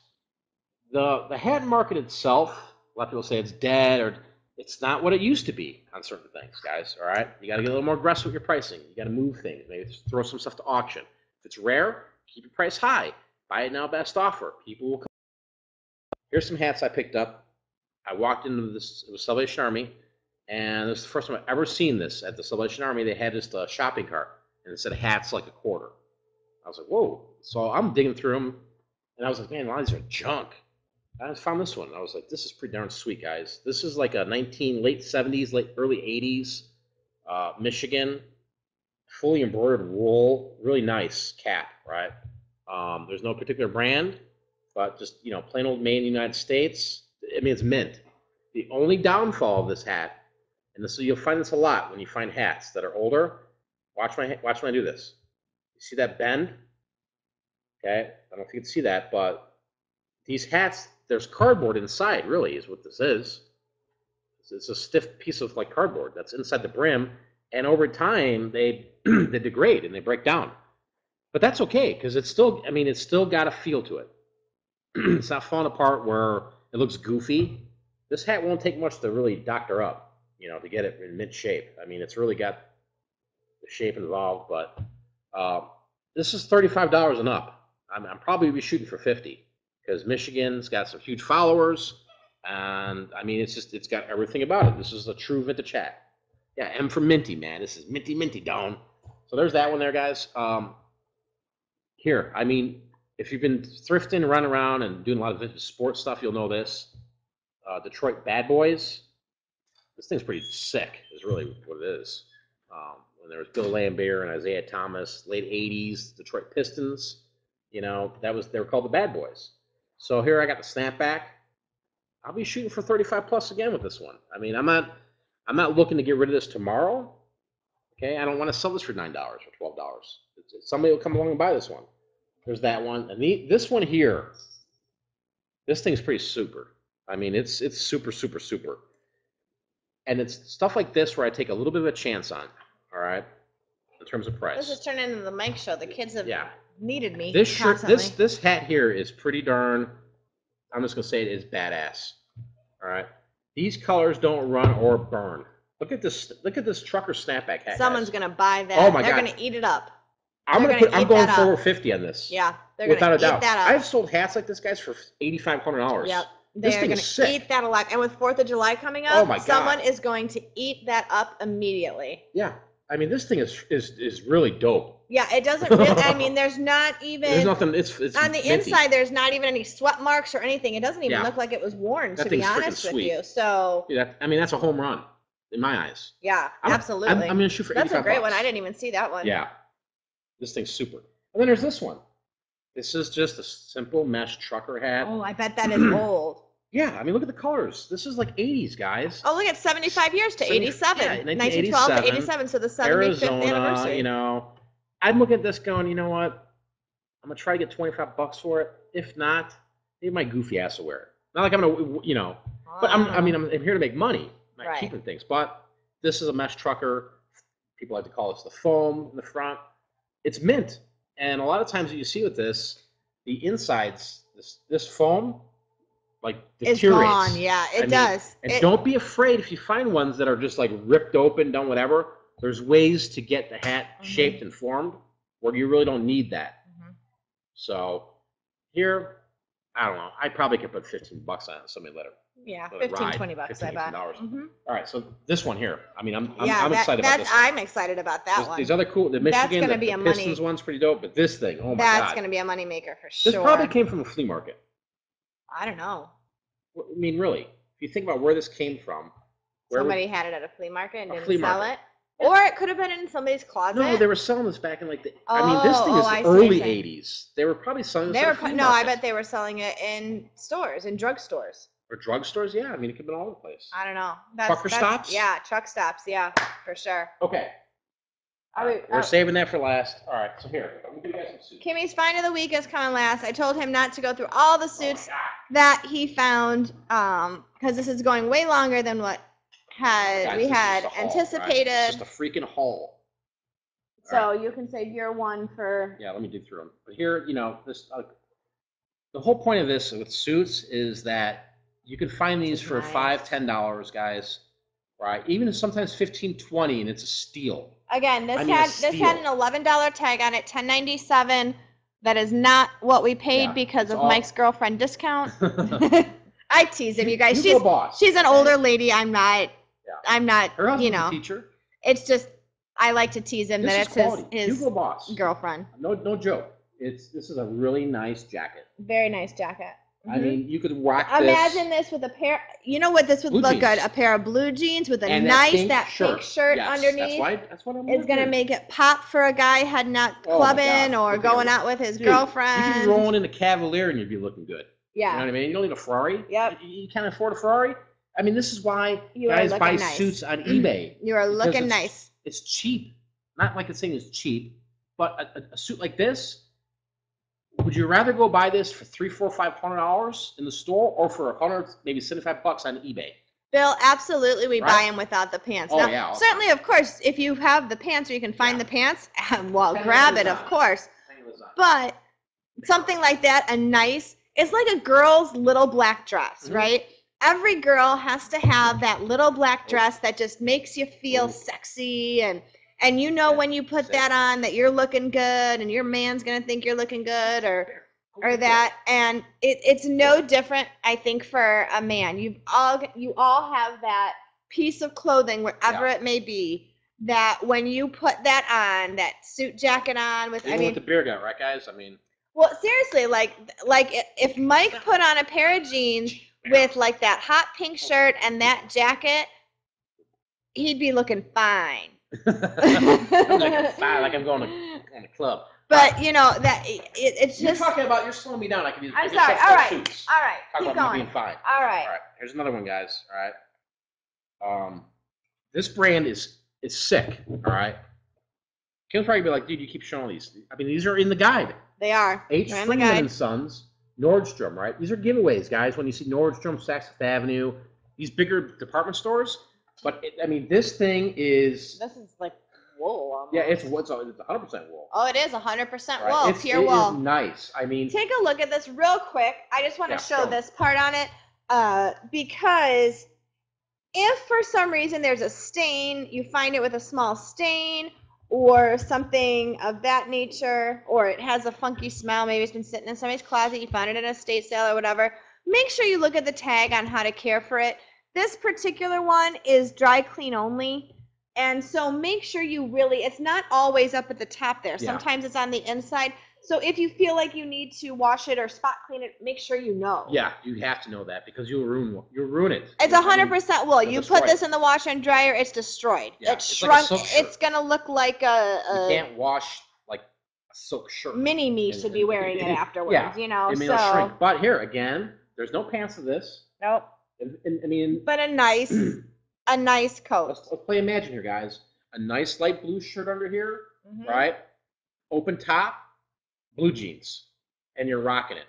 The hat market itself, a lot of people say it's dead or it's not what it used to be on certain things, guys. All right, you got to get a little more aggressive with your pricing. You got to move things. Maybe throw some stuff to auction. If it's rare, keep your price high. Buy it now, best offer. People will come. Here's some hats I picked up. I walked into this, it was Salvation Army, and this is the first time I've ever seen this. At the Salvation Army, they had this shopping cart, and it said hats like a quarter. I was like, whoa. So I'm digging through them, and I was like, man, a lot of these are junk. I found this one. I was like, this is pretty darn sweet, guys. This is like a late 70s, early 80s, Michigan, fully embroidered wool, really nice cap, right? There's no particular brand, but just, plain old made in the United States. I mean, it's mint. The only downfall of this hat, and you'll find this a lot when you find hats that are older. Watch when I do this. You see that bend? Okay, I don't know if you can see that, but these hats, there's cardboard inside, really, is what this is. It's a stiff piece of cardboard that's inside the brim, and over time they they degrade and they break down. But that's okay, because it's still got a feel to it. It's not falling apart where it looks goofy. This hat won't take much to really doctor up, to get it in mint shape. I mean, it's really got the shape involved, but this is $35 and up. I'm probably be shooting for 50 because Michigan's got some huge followers, and I mean, it's got everything about it. This is a true vintage hat. Yeah, M for minty, man. This is minty down. So there's that one there, guys. Here, I mean, if you've been thrifting, running around, and doing a lot of vintage sports stuff, you'll know this. Detroit Bad Boys. This thing's pretty sick, is really what it is. When there was Bill Laimbeer and Isaiah Thomas, late 80s, Detroit Pistons, they were called the Bad Boys. So here I got the snapback. I'll be shooting for 35 plus again with this one. I mean, I'm not looking to get rid of this tomorrow. Okay, I don't want to sell this for $9 or $12. Somebody will come along and buy this one. There's that one, and this one here. This thing's pretty super. I mean, it's super, and it's stuff like this where I take a little bit of a chance on. All right, in terms of price. This is turning into the Mike Show. The kids have needed me. This shirt, this hat here is pretty darn. I'm just gonna say it is badass. All right, these colors don't run or burn. Look at this trucker snapback hat. Someone's gonna buy that. Oh my God. They're gonna eat it up. I'm going forward 50 on this. Yeah, they're without gonna a doubt. Eat that up. I've sold hats like this, guys, for $8,500. Yep. This thing is sick. Eat that alive. And with 4th of July coming up, oh my God, someone is going to eat that up immediately. Yeah. I mean, this thing is really dope. Yeah, it doesn't really, I mean, there's not even. There's nothing, it's on the minty. inside, there's not even any sweat marks or anything. It doesn't even look like it was worn, to be honest with you. So. Yeah, that's a home run in my eyes. Yeah, absolutely. I'm going to shoot for $85. That's a great one. I didn't even see that one. Yeah. This thing's super. And then there's this one. This is just a simple mesh trucker hat. Oh, I bet that is old. Yeah, I mean, look at the colors. This is like 80s, guys. Oh, look at 75 years to 87. Yeah, 1912 to 87, so the 75th Arizona, anniversary. I'm looking at this going, you know what? I'm going to try to get $25 for it. If not, maybe my goofy ass will wear it. Not like I'm going to, but I'm here to make money. I'm not keeping things. But this is a mesh trucker. People like to call this the foam in the front. It's mint. And a lot of times what you see with this, the insides, this foam, deteriorates. It's gone, yeah, it does. And don't be afraid if you find ones that are just ripped open, done whatever. There's ways to get the hat shaped and formed where you really don't need that. So here, I don't know. I probably could put $15 on it. Somebody let it. Yeah, $15-20, I bet. All right, so this one here. I mean, I'm excited about this one. I'm excited about that one. These other cool, the Michigan, the Pistons one's pretty dope, but this thing, oh my God. That's going to be a moneymaker for sure. This probably came from a flea market. I don't know. I mean, really. you think about where this came from, somebody had it at a flea market and didn't flea sell market. it, or it could have been in somebody's closet. No, they were selling this back in like the. I mean, this thing is early '80s. They were probably selling this. I bet they were selling it in stores, in drugstores. Or drugstores, yeah. I mean, it could have been all over the place. I don't know. Trucker stops? Yeah, truck stops. Yeah, for sure. Okay. We're saving that for last. All right, so here, let me give you guys some suits. Kimmy's find of the week is coming last. I told him not to go through all the suits that he found, because this is going way longer than what we had anticipated. It's just a freaking haul. So you can save your one for. Yeah, let me do through them. But here, this. The whole point of this with suits is that you can find these for $5, $10, guys. Right? Even sometimes $15, $20, and it's a steal. Again, this had an $11 tag on it, $10.97. That is not what we paid because of Mike's girlfriend discount. I tease him, you guys. She's an older lady. I'm not. Yeah. I'm not. Her husband's a teacher. It's just I like to tease him that it's his Hugo Boss girlfriend. No joke. This is a really nice jacket. Very nice jacket. I mean, you could rock this. Imagine this with a pair. You know what this would look good? A pair of blue jeans with a pink shirt underneath. That's what I'm. It's gonna make it pop for a guy heading out clubbing or going out with his girlfriend. You could be rolling in a Cavalier and you'd be looking good. Yeah. You know what I mean? You don't need a Ferrari. Yep. You can't afford a Ferrari. I mean, this is why guys buy suits on eBay. You are looking nice. It's cheap. Not like it's saying it's cheap, but a suit like this. Would you rather go buy this for $300, $400, $500 in the store, or for $100, maybe $75 on eBay? Bill, absolutely, we buy them without the pants. Oh, now, yeah. Certainly, of course, if you have the pants or you can find the pants, well, grab it, of course. But something like that, it's like a girl's little black dress, right? Every girl has to have that little black dress that just makes you feel sexy and when you put that on that you're looking good and your man's going to think you're looking good or that. And it's no different, I think, for a man. You all have that piece of clothing, wherever it may be, that when you put that on, that suit jacket on with, with the beer gun, right, guys? I mean. Well, seriously, like if Mike put on a pair of jeans with like that hot pink shirt and that jacket, he'd be looking fine. like I'm going to a club. But that it's just. You're slowing me down. I can use. I'm sorry. All right. Keep going. Me being fine. All right. Here's another one, guys. All right. This brand is sick. All right. Kim's probably be like, dude, you keep showing these. I mean, these are in the guide. They are. H. Freeman and Sons, Nordstrom. Right. These are giveaways, guys. When you see Nordstrom, Saks Fifth Avenue, these bigger department stores. But this thing is. This is like wool. Almost. Yeah, it's 100% wool. Oh, it is 100% wool. Pure wool. It is nice. I mean, take a look at this real quick. I just want to show this part on it, because if for some reason there's a stain, you find it with a small stain or something of that nature, or it has a funky smell. Maybe it's been sitting in somebody's closet. You found it in a estate sale or whatever. Make sure you look at the tag on how to care for it. This particular one is dry clean only. And so make sure it's not always up at the top there. Sometimes it's on the inside. So if you feel like you need to wash it or spot clean it, make sure you know. Yeah, you have to know that because you'll ruin it. It's 100% wool. You put this in the washer and dryer, it's destroyed. Yeah, it's shrunk. It's going to look like you can't wash like a silk shirt. Mini me should be wearing it afterwards, It may shrink. But here, again, there's no pants to this. Nope. I mean, but a nice coat. Let's play imagine here, guys. A nice light blue shirt under here, right? Open top, blue jeans, and you're rocking it.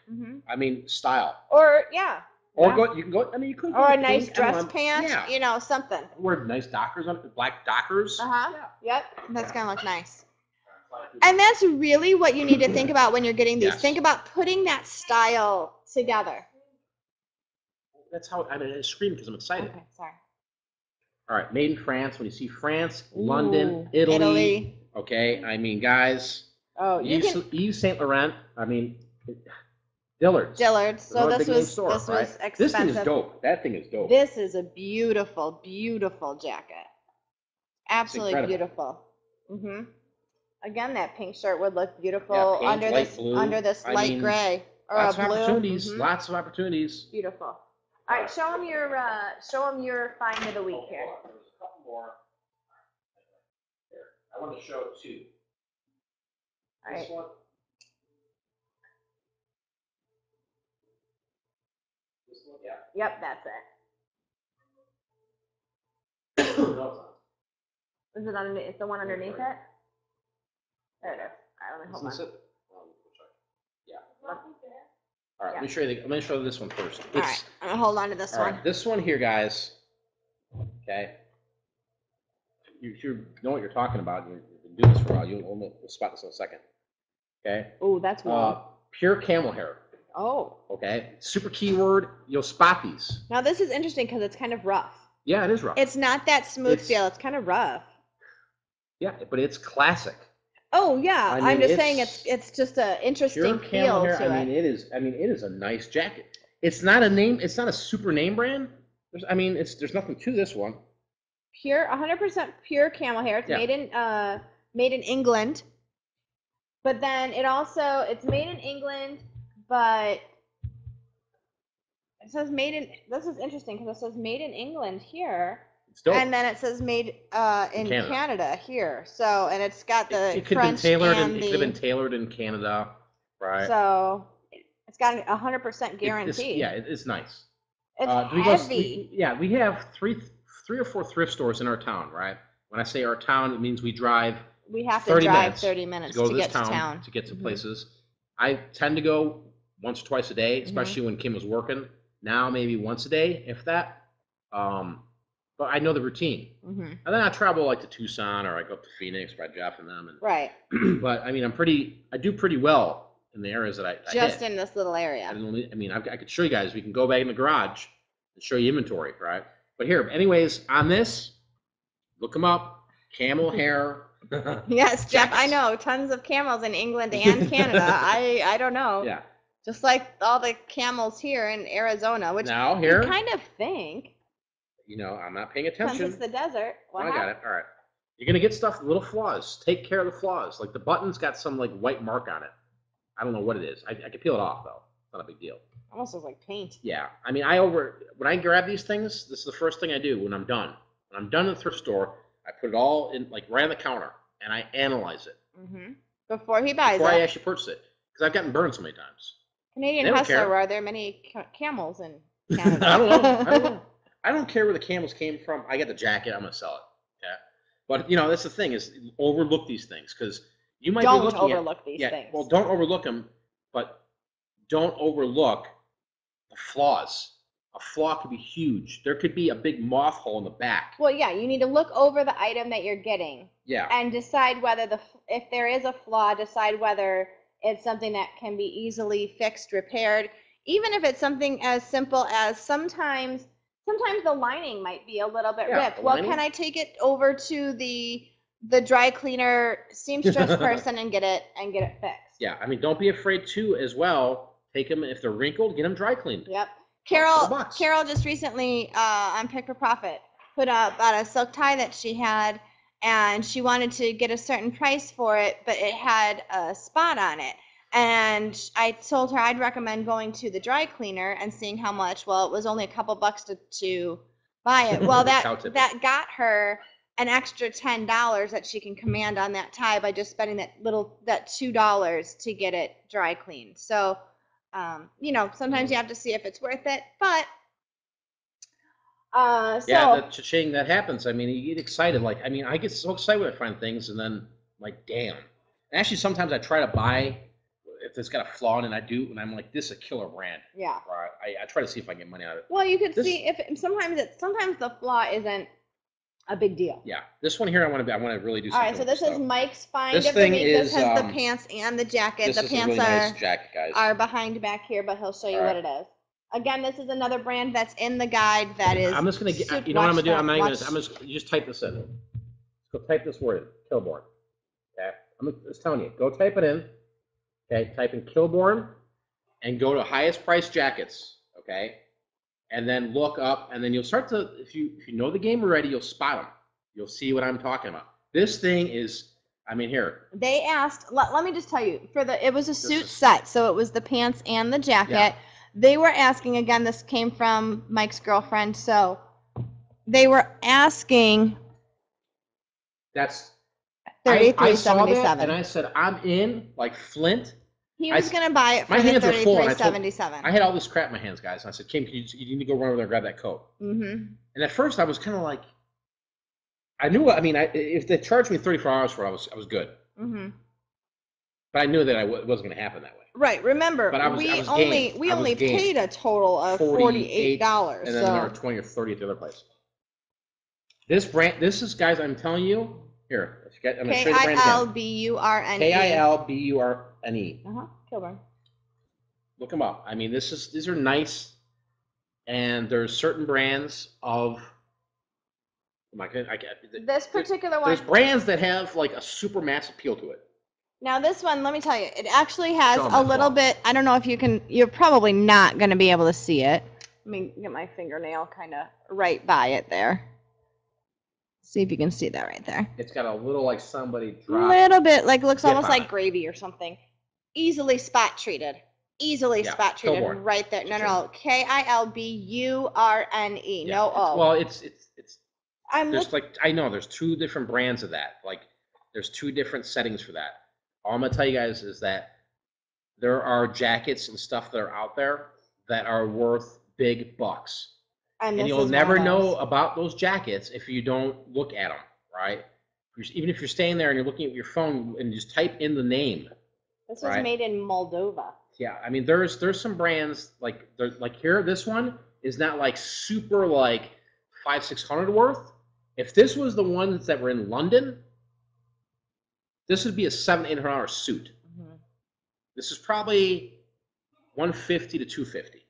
I mean, style. Or you can go. I mean, you could. Or a nice dress pant. Something. Wear nice Dockers on black Dockers. Yep. That's gonna look nice. And that's really what you need to think about when you're getting these. Think about putting that style together. That's how I scream because I'm excited. Okay, sorry. All right, made in France. When you see France, London, Italy. Okay, I mean, guys. Oh, Yves Saint Laurent. I mean, Dillard's. So this was expensive. This thing is dope. That thing is dope. This is a beautiful, beautiful jacket. Absolutely beautiful. Again, that pink shirt would look beautiful under this light gray or lots a blue. Lots of opportunities. Beautiful. All right, show them your find of the week here. There's a couple more. Here, I want to show two. All right. This one. This one, yeah. Yep, that's it. No, it's not. Is it underneath? It's the one underneath it? There it is. All right, let me hold Is on. this it? Yeah. All right, let me show you. Let me show you this one first. All right, I'm gonna hold on to this All one. right, this one here, guys. Okay. You know what you're talking about. You've been doing this for a while. We'll spot this in a second. Okay. Oh, that's one. Pure camel hair. Oh. Okay. Super keyword. You'll spot these. Now this is interesting because it's kind of rough. Yeah, it is rough. It's not that smooth feel. It's kind of rough. Yeah, but it's classic. Oh yeah, I mean, I'm just saying it's just an interesting pure camel feel hair. to I mean, it is a nice jacket. It's not a name. It's not a super name brand. There's nothing to this one. Pure, 100% pure camel hair. It's made in England. But then it's made in England, but it says this is interesting because it says made in England here. And then it says made in Canada here. So, and it's got the French it could have been tailored in Canada, right? So it's got 100% guarantee. It's nice. It's heavy. We have three or four thrift stores in our town, right? When I say our town, it means we have to drive 30 minutes to get to town. To get to places. I tend to go once or twice a day, especially when Kim was working. Now maybe once a day, if that. But I know the routine. And then I travel like to Tucson or I go up to Phoenix by Jeff and them. Right. But I do pretty well in the areas that I just hit. In this little area. I could show you guys. We can go back in the garage and show you inventory, right? But here, anyways, on this, look them up. Camel hair. Yes, Jeff, I know tons of camels in England and Canada. I don't know. Yeah. Just like all the camels here in Arizona, which now here, you kind of think. I'm not paying attention. Since it's the desert. I got it. All right. You're going to get little flaws. Take care of the flaws. Like the button's got some like white mark on it. I don't know what it is. I can peel it off though. It's not a big deal. Almost looks like paint. Yeah. When I grab these things, this is the first thing I do when I'm done. When I'm done in the thrift store, I put it all in like right on the counter and I analyze it. Before he buys it. Before I actually purchase it. Because I've gotten burned so many times. Canadian Hustler, are there many camels in Canada? I don't know. I don't care where the camels came from. I got the jacket. I'm going to sell it. Okay. But, that's the thing is overlook these things because you might be looking Don't overlook these things. Well, don't overlook them, but don't overlook the flaws. A flaw could be huge. There could be a big moth hole in the back. Well, yeah, you need to look over the item that you're getting. Yeah. And decide whether if there is a flaw, decide whether it's something that can be easily fixed, repaired. Even if it's something as simple as sometimes the lining might be a little bit ripped. Well, can I take it over to the dry cleaner seamstress person and get it fixed? Yeah, don't be afraid to as well. Take them if they're wrinkled, get them dry cleaned. Yep. Carol just recently on Pick for Profit put up about a silk tie that she had, and she wanted to get a certain price for it, but it had a spot on it. And I told her I'd recommend going to the dry cleaner and seeing how much. Well, it was only a couple bucks to buy it. Well, that got her an extra $10 that she can command on that tie by just spending that $2 to get it dry cleaned. So, sometimes you have to see if it's worth it, but. The cha-ching that happens. You get excited. I get so excited when I find things, and then damn. And actually, sometimes I try to buy if it's got a flaw in it. I do, and I'm like, this is a killer brand. Yeah. Or I try to see if I can get money out of it. Well, you could see if sometimes the flaw isn't a big deal. Yeah. This one here, I want to really do something. All right. So this is Mike's find of the week. This has the pants and the jacket. The pants really nice jacket, guys. Are behind back here, but he'll show you what it is. Again, this is another brand that's in the guide that is. I'm just gonna get. You know what I'm gonna do? I'm just you just type this in. Go type this word in, Kilborn. Okay. I'm just telling you. Go type it in. Okay. Type in Kilborn, and go to highest price jackets. Okay. And then look up, and then you'll start to. If you know the game already, you'll spot them. You'll see what I'm talking about. This thing is. Here. They asked. Let me just tell you. It was a suit set, so it was the pants and the jacket. Yeah. they were asking, again, this came from Mike's girlfriend, so they were asking That's I saw that and $33.77. I said, I'm in, like Flint. He was going to buy it My for the hands are full, and $33.77. I had all this crap in my hands, guys. And I said, Kim, you need to go run over there and grab that coat. Mm-hmm. And at first, I was kind of like, I knew. I mean, if they charged me 34 hours for it, I was good. Mm-hmm. But I knew that it wasn't going to happen that way. Right. Remember, But we only paid a total of $48, and then another 20 or 30 at the other place. This brand, this is, guys, I'm telling you. Here, I'm going to show you the brand again. Kilburn. Kilburn. Kilburn. Look them up. I mean, these are nice, and there's certain brands of. This particular one. There's brands that have like a super mass appeal to it. Now this one, let me tell you, it actually has a little bit. I don't know if you can. You're probably not going to be able to see it. Let me get my fingernail kind of right by it there. See if you can see that right there. It's got a little like somebody dropped. Little bit like looks almost like gravy or something. Easily spot treated. Spot treated Kilburn. right there. No. Kilburne. Yeah. No O. Well, it's. I know there's two different brands of that. Like there's two different settings for that. All I'm gonna tell you guys is that there are jackets and stuff that are out there that are worth big bucks. And you'll never know about those jackets if you don't look at them, right? Even if you're staying there and you're looking at your phone and just type in the name. This was made in Moldova. Yeah, I mean there's some brands like here. This one is not like super like $500-600 worth. If this was the ones that were in London, this would be a $700-800 suit. Mm-hmm. This is probably $150 to $250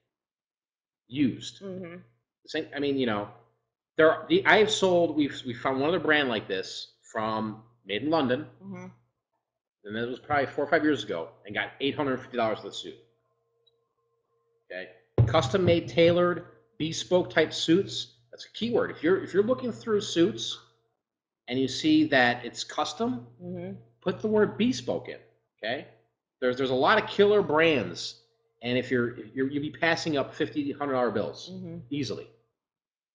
used. Mm-hmm. I mean, I've sold. We found one other brand like this made in London, mm-hmm. and that was probably 4 or 5 years ago, and got $850 for the suit. Okay, custom made, tailored, bespoke type suits. That's a key word. If you're looking through suits, and you see that it's custom, mm-hmm. put the word bespoke in. Okay, there's a lot of killer brands, and you'll be passing up $50-100 bills mm-hmm. easily.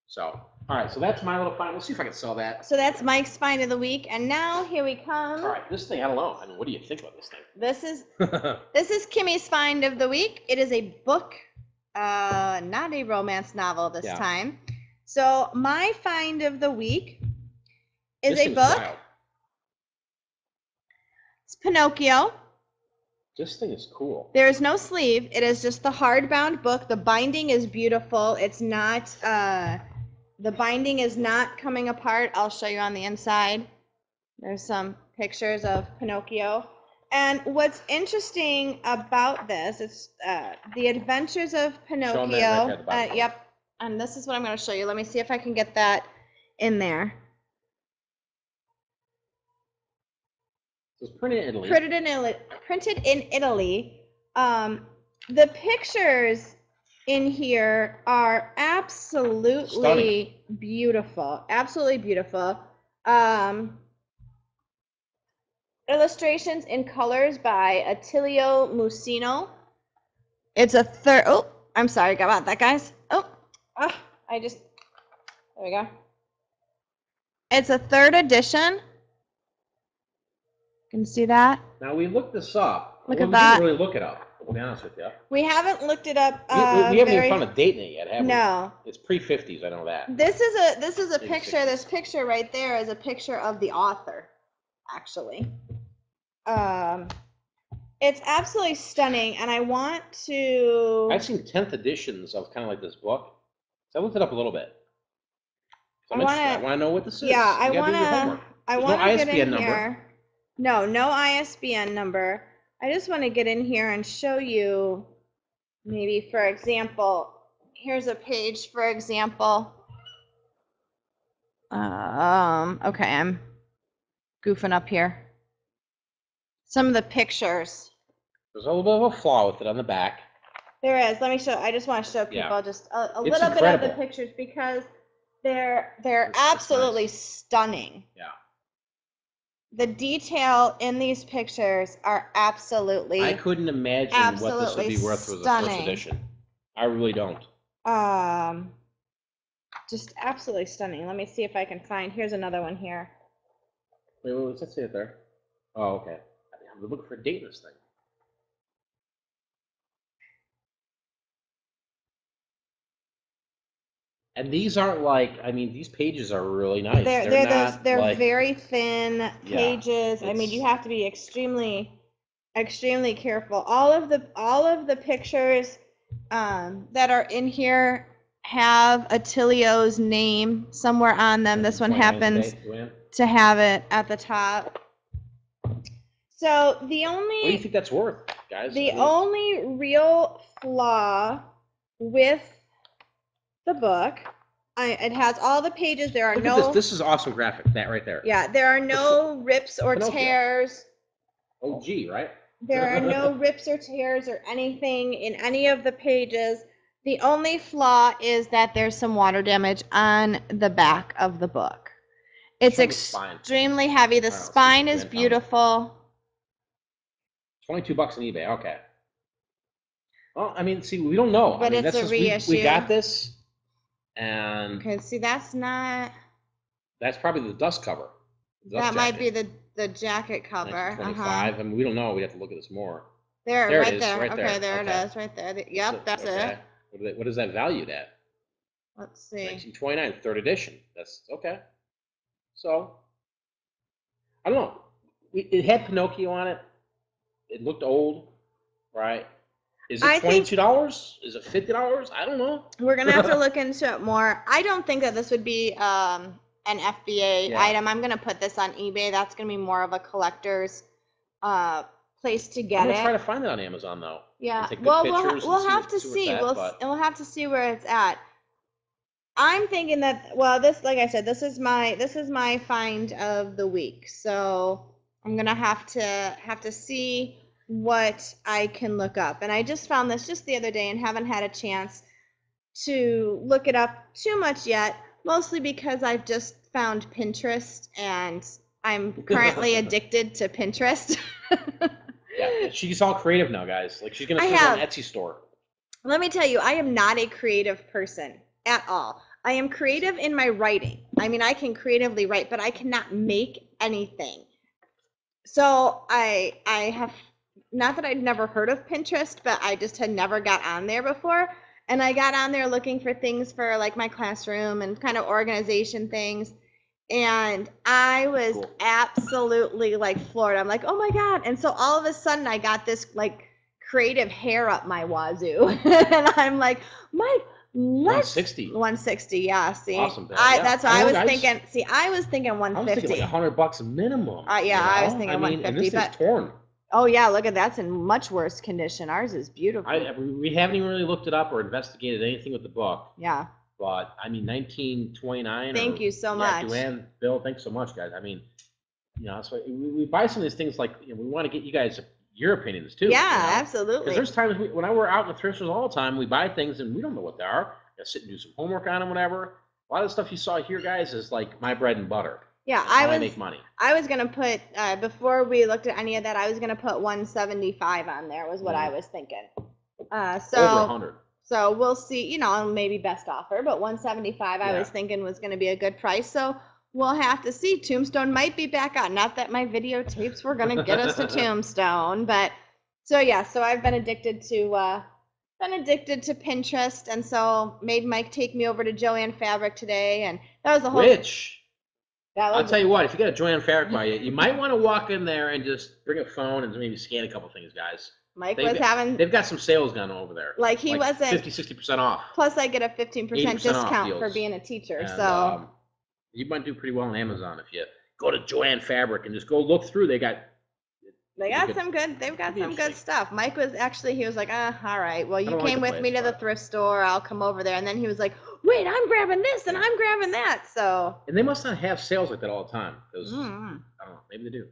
So, all right, so that's my little find. Let's see if I can sell that. So that's Mike's find of the week, and now here we come. All right, this thing, I don't know. I mean, what do you think about this thing? This is Kimmy's find of the week. It is a book, not a romance novel this time. So my find of the week is a book. Wild. It's Pinocchio. This thing is cool. There is no sleeve. It is just the hardbound book. The binding is beautiful. It's not. The binding is not coming apart. I'll show you on the inside. There's some pictures of Pinocchio. And what's interesting about this is The Adventures of Pinocchio. Yep. And this is what I'm going to show you. Let me see if I can get that in there. So it's printed in Italy. Printed in Italy. The pictures in here are absolutely beautiful. Absolutely beautiful. Illustrations in colors by Attilio Musino. It's a third. Oh, I'm sorry about that, guys. There we go. It's a third edition. Can you see that? Now we looked this up. Look at that. We didn't really look it up, to be honest with you. We haven't looked it up. We haven't even found a date in it yet, have we? No. It's pre-50s, I know that. This is a picture. 60s. This picture right there is a picture of the author, actually. It's absolutely stunning, and I want to. I've seen 10th editions of kind of like this book. So I looked it up a little bit. So I want to know what this is. Yeah, I want to get in here. No ISBN number. I just want to get in here and show you, maybe, for example, here's a page, for example. Okay, I'm goofing up here. Some of the pictures. There's a little bit of a flaw with it on the back. There is. Let me show. I just want to show people just a little bit of the pictures because they're absolutely stunning. Yeah. The detail in these pictures are absolutely. I couldn't imagine what this would be worth for the first edition. I really don't. Just absolutely stunning. Let me see if I can find. Here's another one here. Wait, what's that say it there? Oh, okay. I'm looking for a date in this thing. And these aren't like, I mean, these pages are really nice. They're not they're like, very thin yeah, pages. I mean, you have to be extremely careful. All of the pictures that are in here have Attilio's name somewhere on them. This one 29 happens today, Joanne? to have it at the top. So the What do you only think that's worth, guys? the I mean, only real flaw with the book, it has all the pages. There are look no. at this. This is awesome graphic. That right there. Yeah, there are no rips or Pinocchio. tears. OG, right? There are no rips or tears or anything in any of the pages. The only flaw is that there's some water damage on the back of the book. It's extremely heavy. The spine is beautiful. $22 on eBay. Okay. Well, I mean, see, we don't know. But I mean, it's a reissue. we got this, and okay. See, that's not. That's probably the dust cover. That might be the jacket cover. 1925. I mean, we don't know. We have to look at this more. There, there right it is, there. right okay, there it is, right there. Yep, that's it. What is that valued at? Let's see. 1929, third edition. That's okay. So, I don't know. It had Pinocchio on it. It looked old, right? Is it $22? Is it $50? I don't know. We're gonna have to look into it more. I don't think that this would be an FBA item. I'm gonna put this on eBay. That's gonna be more of a collector's place to get it. I'm gonna try to find it on Amazon though. Yeah. Well, we'll have to see. We'll have to see where it's at. I'm thinking that, well, this, like I said, this is my find of the week. So I'm gonna have to see what I can look up. And I just found this just the other day and haven't had a chance to look it up too much yet, mostly because I've just found Pinterest and I'm currently addicted to Pinterest. Yeah, she's all creative now, guys. Like she's gonna start an Etsy store. Let me tell you, I am not a creative person at all. I am creative in my writing. I mean, I can creatively write, but I cannot make anything. So I have, not that I'd never heard of Pinterest, but I just had never got on there before. And I got on there looking for things for like my classroom and kind of organization things. And I was absolutely like floored. I'm like, oh my God. And so all of a sudden I got this like creative hair up my wazoo. And I'm like, Mike, 160, yeah. See, awesome. That's what I was thinking. See, I was thinking 150. I was thinking like $100 minimum. Yeah, I was thinking 150. And this thing's torn. Oh yeah, look at that's in much worse condition. Ours is beautiful. We haven't even really looked it up or investigated anything with the book. Yeah. But I mean, 1929. Thank you so much, Joanne, Bill. Thanks so much, guys. I mean, you know, so we buy some of these things like we want to get you guys your opinions too. Yeah, absolutely. Because there's times when we're out in the thrift stores all the time, we buy things and we don't know what they are. Gotta sit and do some homework on them, whatever. A lot of the stuff you saw here, guys, is like my bread and butter. Yeah, I make money. I was gonna put before we looked at any of that, I was gonna put 175 on there. Was what I was thinking. So over 100. So we'll see. You know, maybe best offer, but 175 I was thinking was gonna be a good price. So we'll have to see. Tombstone might be back on. Not that my videotapes were gonna get us to Tombstone, but so yeah. So I've been addicted to Pinterest, and so made Mike take me over to Joann Fabric today, and that was a whole. I'll tell you what, if you got a Joann Fabric by you might want to walk in there and just bring a phone and maybe scan a couple things, guys. They've got some sales going over there. Like he wasn't 50-60% off. Plus, I get a 15% discount for being a teacher. And, so you might do pretty well on Amazon if you go to Joann Fabric and just go look through. They've got some good stuff. Mike was actually, he was like, all right, well, you came with me to the thrift store. I'll come over there. And then he was like, wait, I'm grabbing this and I'm grabbing that. So. And they must not have sales like that all the time. Because I don't know, maybe they do.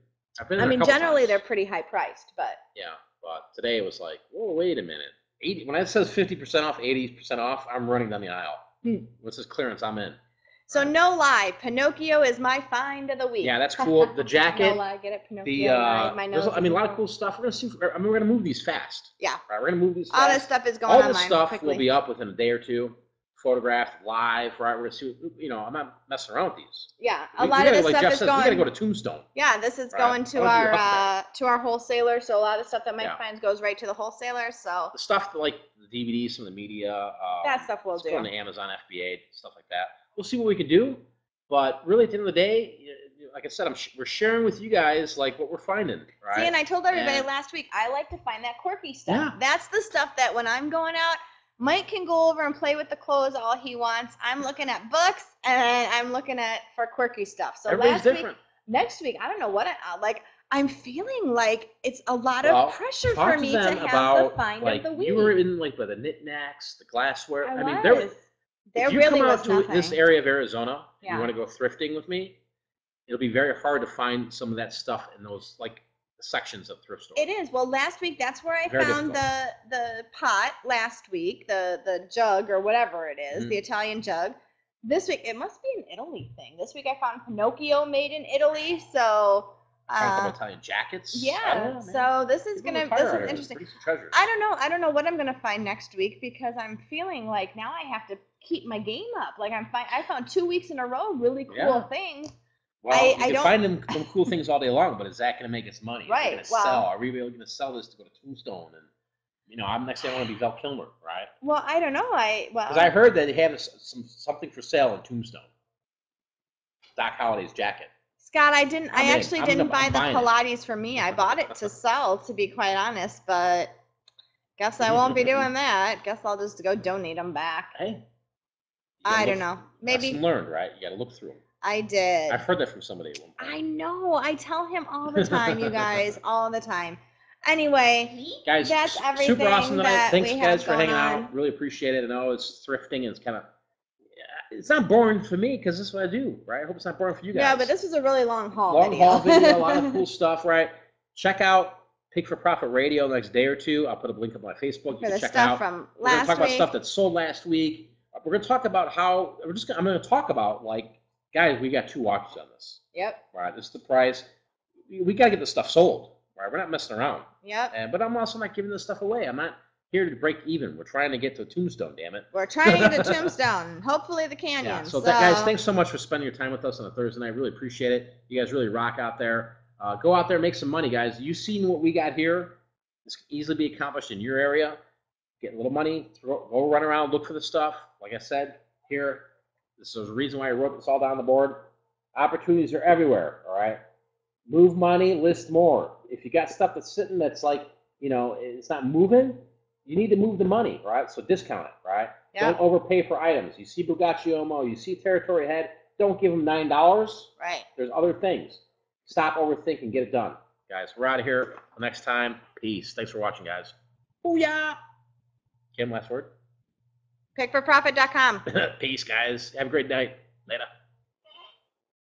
I mean, generally they're pretty high priced, but. Yeah, but today it was like, whoa, wait a minute. 80, when it says 50% off, 80% off, I'm running down the aisle. What's this clearance I'm in? So no lie, Pinocchio is my find of the week. Yeah, that's cool. The jacket. No lie, get it, Pinocchio. My nose. There's, I mean, a lot of cool stuff. We're gonna see. I mean, we're gonna move these fast. Yeah. Right. We're gonna move these fast. All this stuff is going online. All this stuff quickly. will be up within a day or two. Photographed live. Right. We're gonna see. You know, I'm not messing around with these. Yeah, a lot of this like stuff Jeff is says, going. We gotta go to Tombstone. Yeah, this is going to our wholesaler. So a lot of stuff that Mike finds goes right to the wholesaler. So the stuff like the DVDs, some of the media. That stuff we'll do. On the Amazon FBA stuff like that. We'll see what we can do. But really, at the end of the day, like I said, we're sharing with you guys like what we're finding, right? See, and I told everybody last week, I like to find that quirky stuff. Yeah. That's the stuff that when I'm going out, Mike can go over and play with the clothes all he wants. I'm looking at books and I'm looking for quirky stuff. So everybody's different. Next week, I don't know what I'm feeling like it's a lot of pressure for me to have the find of the week. You were in like the knickknacks, the glassware. I mean, there if you really come was out to nothing. this area of Arizona, Yeah. you want to go thrifting with me, it'll be very hard to find some of that stuff in those like sections of thrift stores. It is. Well, last week that's where I found the pot last week, the jug or whatever it is, the Italian jug. This week it must be an Italy thing. This week I found Pinocchio made in Italy, so Italian jackets. Yeah. So this is interesting. I don't know what I'm gonna find next week because I'm feeling like now I have to keep my game up. Like I found 2 weeks in a row really cool things. Well, you can find them some cool things all day long, but is that going to make us money? Right. Is it gonna sell? Are we really going to sell this to go to Tombstone? And I'm next day I want to be Val Kilmer, right? Well, I don't know. Because I heard that they have something for sale in Tombstone. Doc Holliday's jacket. Scott, I actually didn't buy the Pilates for me. I bought it to sell, to be quite honest, but guess I won't be doing that. Guess I'll just go donate them back. Hey. I don't know. Maybe. Lesson learned, right? You got to look through them. I did. I've heard that from somebody at one point. I know. I tell him all the time, you guys, all the time. Anyway, guys, that's everything. Super awesome tonight. Thanks, guys, for hanging out. Really appreciate it. I know it's thrifting and it's kind of, it's not boring for me because this is what I do, right? I hope it's not boring for you guys. Yeah, but this was a really long haul video. A lot of cool stuff, right? Check out Pig for Profit Radio the next day or two. I'll put a link up on my Facebook. You can check out. From we're going to talk about stuff that sold last week. We're going to talk about how I'm going to talk about like, guys, we got 2 watches on this. Yep. Right, this is the price. We got to get this stuff sold. Right, we're not messing around. Yep. But I'm also not giving this stuff away. I'm not here to break even. We're trying to get to Tombstone, damn it. We're trying to get to Tombstone. Hopefully the canyon. Yeah. So guys, thanks so much for spending your time with us on a Thursday night. Really appreciate it. You guys really rock out there. Go out there, make some money, guys. You've seen what we got here. This can easily be accomplished in your area. Get a little money, go run around, look for the stuff. Like I said, here, this is the reason why I wrote this all down the board. Opportunities are everywhere, all right? Move money, list more. If you got stuff that's sitting that's like, it's not moving, you need to move the money, right? So discount it, right? Yep. Don't overpay for items. You see Bugatti Omo, you see Territory Head, don't give them $9. Right. There's other things. Stop overthinking, get it done. Guys, we're out of here. Until next time, peace. Thanks for watching, guys. Booyah! Kim, last word? Pigforprofit.com. Peace, guys. Have a great night. Later.